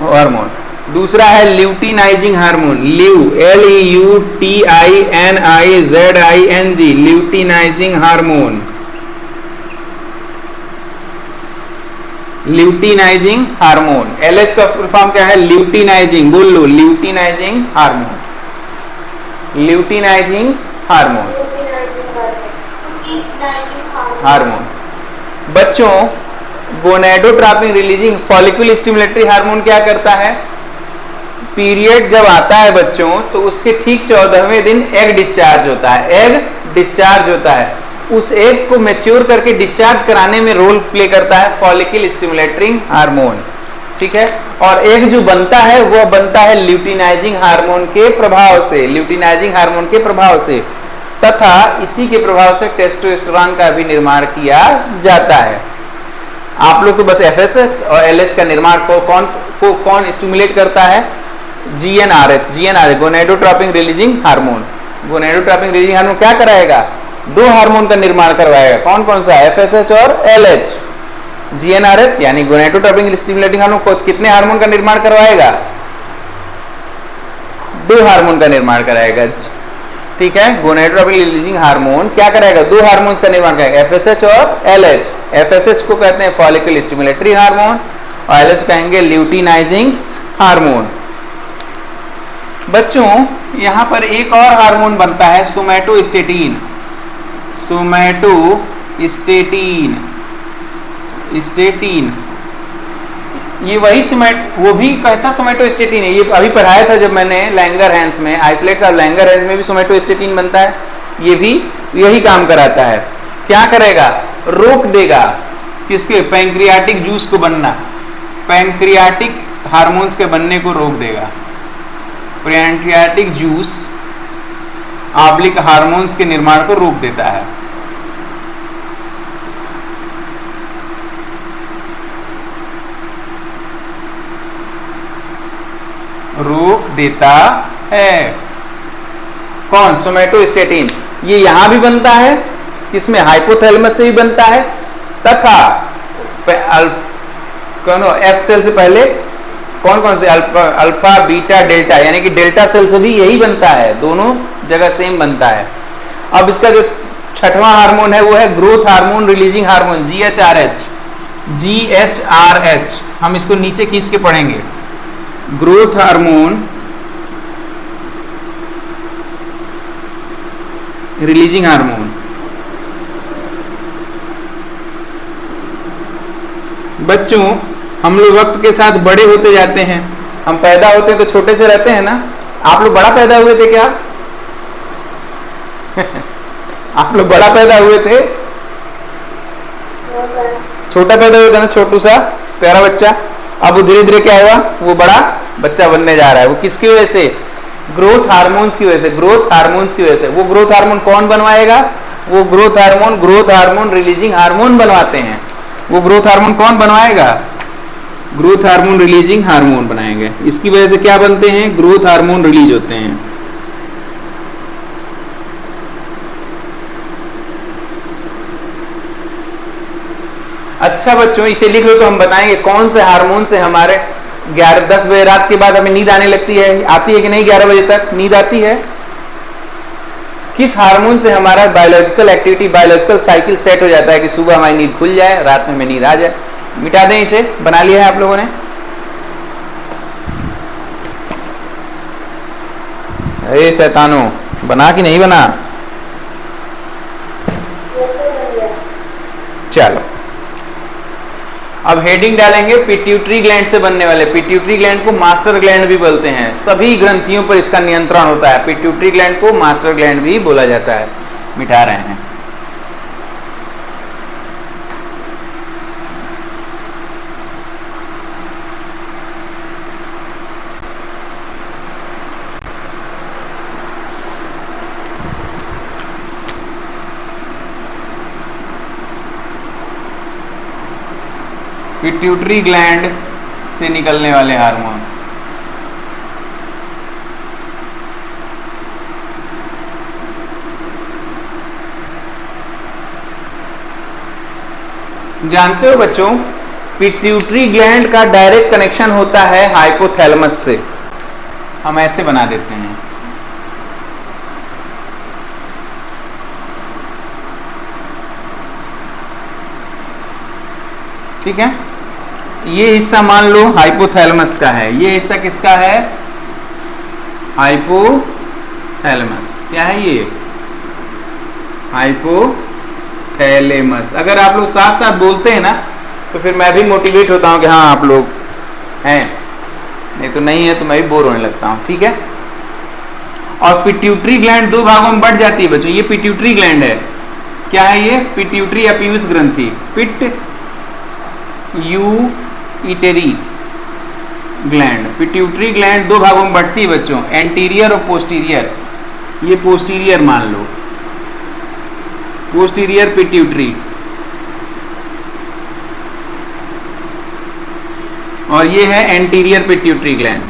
हार्मोन। दूसरा है luteinizing hormone, LEUTINIZING, luteinizing hormone, luteinizing hormone. LH का फुल फॉर्म क्या है? ल्यूटिनाइजिंग। बोल लो, luteinizing hormone, luteinizing hormone, hormone. बच्चों gonadotropin releasing follicle stimulatory hormone क्या करता है? पीरियड जब आता है बच्चों तो उसके ठीक 14वें दिन एग डिस्चार्ज होता है, एग डिस्चार्ज होता है। उस एग को मैच्योर करके डिस्चार्ज कराने में रोल प्ले करता है फॉलिकल स्टिमुलेटिंग हार्मोन। ठीक है। और एग जो बनता है वह बनता है ल्यूटिनाइजिंग हार्मोन के प्रभाव से, ल्यूटिनाइजिंग हार्मोन के प्रभाव से, तथा इसी के प्रभाव से टेस्टोस्टेरोन का भी निर्माण किया जाता है। आप लोग तो बस FSH और LH का निर्माण को कौन स्टिमुलेट करता है? GnRH, gonadotropin releasing hormone. Gonadotropin releasing hormone क्या कराएगा? दो हार्मोन का निर्माण करवाएगा। कौन कौन सा? FSH और LH। GnRH यानी गोनेडोट्रोपिन स्टिमुलेटिंग हार्मोन कितने हार्मोन का निर्माण करवाएगा? दो हार्मोन का निर्माण कराएगा। ठीक है। गोनेडोट्रोपिन रिलीजिंग हार्मोन क्या कराएगा? दो हार्मोन्स का निर्माण करेगा, FSH और LH। FSH को कहते हैं फॉलिकल स्टिमुलेटरी हार्मोन और LH कहेंगे ल्यूटिनाइजिंग हार्मोन। बच्चों यहां पर एक और हार्मोन बनता है सोमैटोस्टेटिन, सोमैटोस्टेटिन, स्टेटिन। ये वही वो भी कैसा सोमैटोस्टेटिन है? ये अभी पढ़ाया था जब मैंने लैंगरहैंस में, आइसोलेट का लैंगरहैंस में भी सोमैटोस्टेटिन बनता है। ये भी यही काम कराता है। क्या करेगा? रोक देगा किसके, पैंक्रियाटिक जूस को बनना, पैंक्रियाटिक हार्मोन्स के बनने को रोक देगा। पैंक्रियाटिक जूस आब्लिक हार्मोन्स के निर्माण को रोक देता है। रोक देता है कौन, सोमैटोस्टेटिन। ये यहां भी बनता है, किसमें, हाइपोथैलेमस से भी बनता है, तथा कौन एफ सेल से पहले कौन कौन से, अल्फा बीटा डेल्टा, यानी कि डेल्टा सेल से भी यही बनता है, दोनों जगह सेम बनता है। अब इसका जो छठवां हार्मोन है वो है growth hormone releasing hormone, GHRH। GHRH हम इसको नीचे खींच के पढ़ेंगे। Growth hormone releasing hormone. बच्चों हम लोग वक्त के साथ बड़े होते जाते हैं, हम पैदा होते हैं तो छोटे से रहते हैं ना। आप लोग बड़ा पैदा हुए थे क्या? आप लोग बड़ा पैदा हुए थे? छोटा पैदा हुआ था ना, छोटू सा प्यारा बच्चा। अब वो धीरे धीरे क्या हुआ, वो बड़ा बच्चा बनने जा रहा है। वो किसकी वजह से, ग्रोथ हार्मोन्स की वजह से, ग्रोथ हार्मोन्स की वजह से। वो ग्रोथ हार्मोन कौन बनवाएगा, वो ग्रोथ हार्मोन रिलीजिंग हार्मोन बनवाते हैं। वो ग्रोथ हार्मोन कौन बनवाएगा, ग्रोथ हार्मोन रिलीजिंग हार्मोन बनाएंगे। इसकी वजह से क्या बनते हैं, ग्रोथ हार्मोन रिलीज होते हैं। अच्छा बच्चों इसे लिख लो तो हम बताएंगे कौन से हार्मोन से हमारे 10 बजे रात के बाद हमें नींद आने लगती है, आती है कि नहीं, 11 बजे तक नींद आती है। किस हार्मोन से हमारा biological activity, biological cycle set हो जाता है कि सुबह हमारी नींद खुल जाए, रात में हमें नींद आ जाए। मिटा दें इसे, बना लिया है आप लोगों ने। अरे शैतानो, बना कि नहीं बना? चलो अब हेडिंग डालेंगे पिट्यूटरी ग्लैंड से बनने वाले। पिट्यूटरी ग्लैंड को मास्टर ग्लैंड भी बोलते हैं, सभी ग्रंथियों पर इसका नियंत्रण होता है। पिट्यूटरी ग्लैंड को मास्टर ग्लैंड भी बोला जाता है। मिटा रहे हैं। पिट्यूटरी ग्लैंड से निकलने वाले हार्मोन। जानते हो बच्चों, पिट्यूटरी ग्लैंड का डायरेक्ट कनेक्शन होता है हाइपोथैलेमस से। हम ऐसे बना देते हैं, ठीक है। ये हिस्सा मान लो हाइपोथैलेमस का है, ये हिस्सा किसका है, हाइपोथैलेमस। क्या है ये, हाइपोथैलेमस। अगर आप लोग साथ साथ बोलते हैं ना तो फिर मैं भी मोटिवेट होता हूं कि हाँ आप लोग हैं, नहीं तो नहीं है तो मैं भी बोर होने लगता हूं, ठीक है। और पिट्यूटरी ग्लैंड दो भागों में बढ़ जाती है बच्चों। ये पिट्यूटरी ग्लैंड है, क्या है ये, पिट्यूटरी या पीयूष ग्रंथि, पिट यूइटेरी ग्लैंड। पिट्यूटरी ग्लैंड दो भागों में बढ़ती है बच्चों, एंटीरियर और पोस्टीरियर। ये पोस्टीरियर मान लो, पोस्टीरियर पिट्यूटरी, और ये है एंटीरियर पिट्यूटरी ग्लैंड।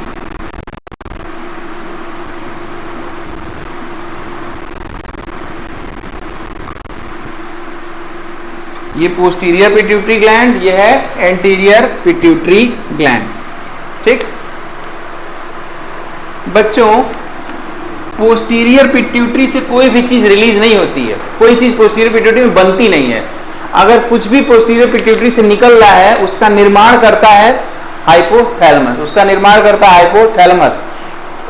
ये पोस्टीरियर पिट्यूटरी ग्लैंड, ये है एंटीरियर पिट्यूटरी ग्लैंड, ठीक। बच्चों पोस्टीरियर पिट्यूटरी से कोई भी चीज रिलीज नहीं होती है, कोई चीज पोस्टीरियर पिट्यूटरी में बनती नहीं है। अगर कुछ भी पोस्टीरियर पिट्यूटरी से निकल रहा है उसका निर्माण करता है हाइपोथैलेमस, उसका निर्माण करता है हाइपोथैलेमस।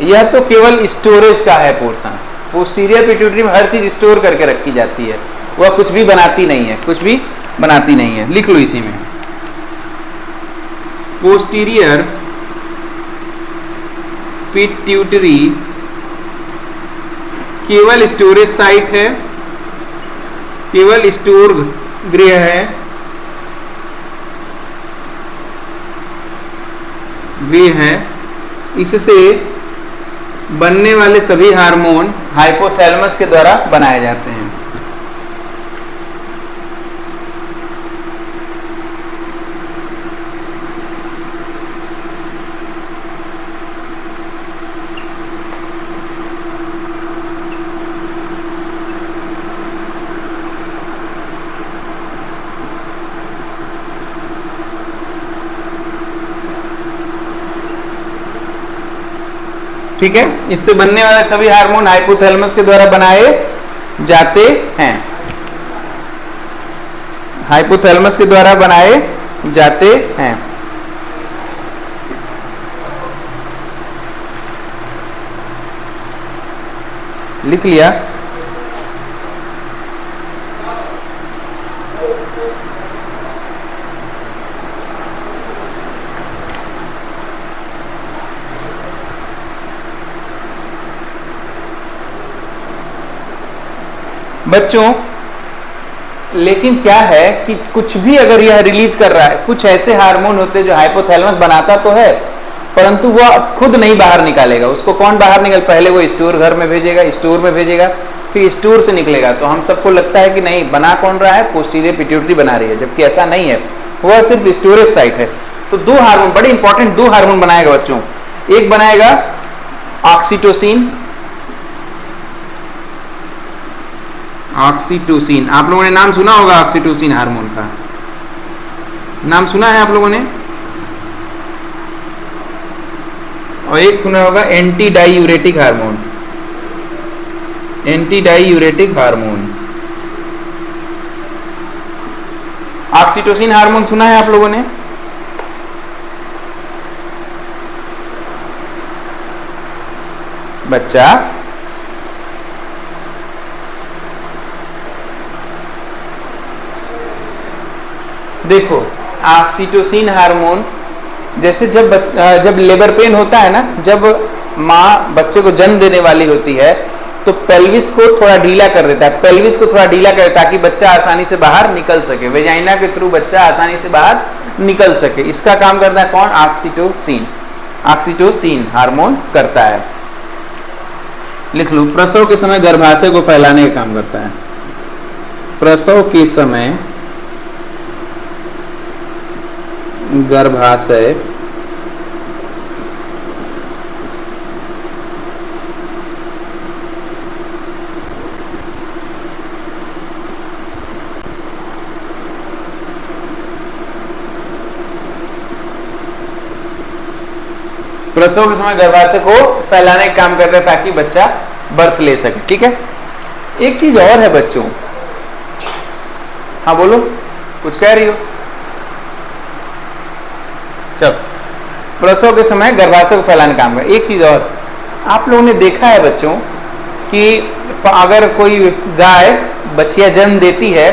यह तो केवल स्टोरेज का है पोर्शन। पोस्टीरियर पिट्यूटरी में हर चीज स्टोर करके रखी जाती है, वह कुछ भी बनाती नहीं है, कुछ भी बनाती नहीं है। लिख लो इसी में, पोस्टीरियर पिट्यूटरी केवल स्टोरेज साइट है, केवल स्टोर गृह है, गृह है, इससे बनने वाले सभी हार्मोन हाइपोथैलेमस के द्वारा बनाए जाते हैं। ठीक है, इससे बनने वाले सभी हार्मोन हाइपोथैलेमस के द्वारा बनाए जाते हैं, हाइपोथैलेमस के द्वारा बनाए जाते हैं। लिख लिया? बच्चों, लेकिन क्या है कि कुछ भी अगर यह रिलीज कर रहा है, कुछ ऐसे हार्मोन होते हैं जो हाइपोथैलेमस बनाता तो है परंतु वह खुद नहीं बाहर निकालेगा। उसको कौन बाहर निकाल, पहले वो स्टोर घर में भेजेगा, स्टोर में भेजेगा, फिर स्टोर से निकलेगा। तो हम सबको लगता है कि नहीं, बना कौन रहा है, पोस्टीरियर पिट्यूटरी बना रही है, जबकि ऐसा नहीं है, वह सिर्फ स्टोरेज साइट है। तो दो हार्मोन, बड़े इंपॉर्टेंट दो हार्मोन बनाएगा बच्चों। एक बनाएगा ऑक्सीटोसिन, ऑक्सीटोसिन, आप लोगों ने नाम सुना होगा ऑक्सीटोसिन हार्मोन का, नाम सुना है आप लोगों ने। और एक सुना होगा anti diuretic hormone, anti diuretic hormone. Oxytocin hormone सुना है आप लोगों ने? बच्चा देखो, ऑक्सीटोसिन हार्मोन जैसे जब लेबर पेन होता है ना, जब माँ बच्चे को जन्म देने वाली होती है तो पेल्विस को थोड़ा ढीला कर देता है, पेल्विस को थोड़ा ढीला कर देता है ताकि बच्चा आसानी से बाहर निकल सके, वेजाइना के थ्रू बच्चा आसानी से बाहर निकल सके। इसका काम करता है कौन? ऑक्सीटोसिन, ऑक्सीटोसिन हार्मोन करता है। लिख लो, प्रसव के समय गर्भाशय को फैलाने का काम करता है। प्रसव के समय गर्भाशय प्रसव के समय गर्भाशय को फैलाने का काम करता है ताकि बच्चा बर्थ ले सके। ठीक है, एक चीज और है बच्चों, हाँ बोलो, कुछ कह रही हो? चल, प्रसव के समय गर्भाशय को फैलाने का काम कर। एक चीज और, आप लोगों ने देखा है बच्चों कि अगर कोई गाय बछिया जन्म देती है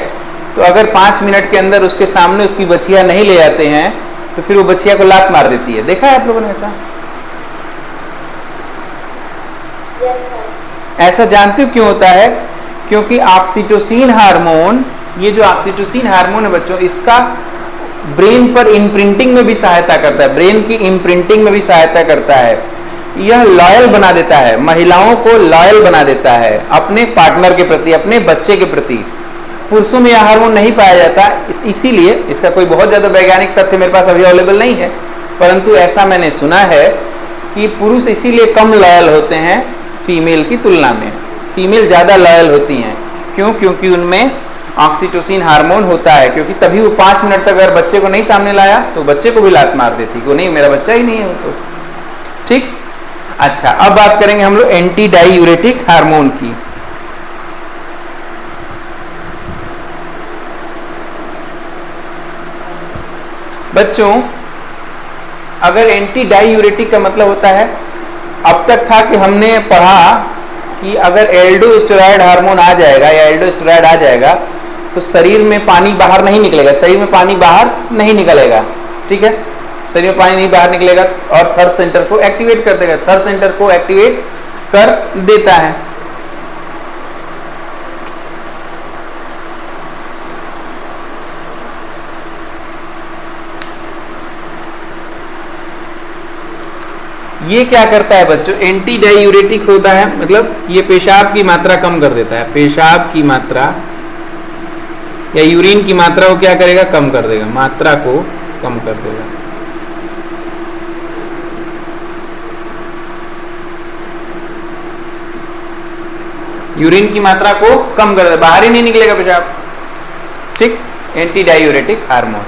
तो अगर 5 मिनट के अंदर उसके सामने उसकी बछिया नहीं ले जाते हैं तो फिर वो बछिया को लात मार देती है। देखा है आप लोगों ने ऐसा? ऐसा जानते हो क्यों होता है? क्योंकि ऑक्सीटोसिन हार्मोन, ये जो ऑक्सीटोसिन हार्मोन है बच्चों, इसका ब्रेन पर इम्प्रिंटिंग में भी सहायता करता है, ब्रेन की इम्प्रिंटिंग में भी सहायता करता है। यह लॉयल बना देता है, महिलाओं को लॉयल बना देता है अपने पार्टनर के प्रति, अपने बच्चे के प्रति। पुरुषों में यह हार्मोन नहीं पाया जाता, इसीलिए इसका कोई बहुत ज्यादा वैज्ञानिक तथ्य मेरे पास अभी अवेलेबल नहीं है, परंतु ऐसा मैंने सुना है कि पुरुष इसीलिए कम लॉयल होते हैं फीमेल की तुलना में। फीमेल ज्यादा लॉयल होती हैं, क्यों? क्योंकि उनमें ऑक्सीटोसिन हार्मोन होता है, क्योंकि तभी वो 5 मिनट तक अगर बच्चे को नहीं सामने लाया तो बच्चे को भी लात मार देती, को नहीं मेरा बच्चा ही नहीं है वो तो। ठीक, अच्छा, अब बात करेंगे हम लोग एंटी डाईयूरेटिक हार्मोन की। बच्चों, अगर एंटी डाईयूरेटिक का मतलब होता है, अब तक था कि हमने पढ़ा कि अगर एल्डोस्टेरॉयड हार्मोन आ जाएगा या एल्डोस्टेरॉयड आ जाएगा तो शरीर में पानी बाहर नहीं निकलेगा, शरीर में पानी बाहर नहीं निकलेगा। ठीक है, शरीर में पानी नहीं बाहर निकलेगा और थर्ड सेंटर को एक्टिवेट कर देगा, थर्ड सेंटर को एक्टिवेट कर देता है। ये क्या करता है बच्चों, एंटी डायूरेटिक होता है, मतलब ये पेशाब की मात्रा कम कर देता है, पेशाब की मात्रा या यूरिन की मात्रा को क्या करेगा, कम कर देगा, मात्रा को कम कर देगा। यूरिन की मात्रा को कम कर देगा, बाहर ही नहीं निकलेगा पेशाब, ठीक, एंटी डायूरेटिक हार्मोन।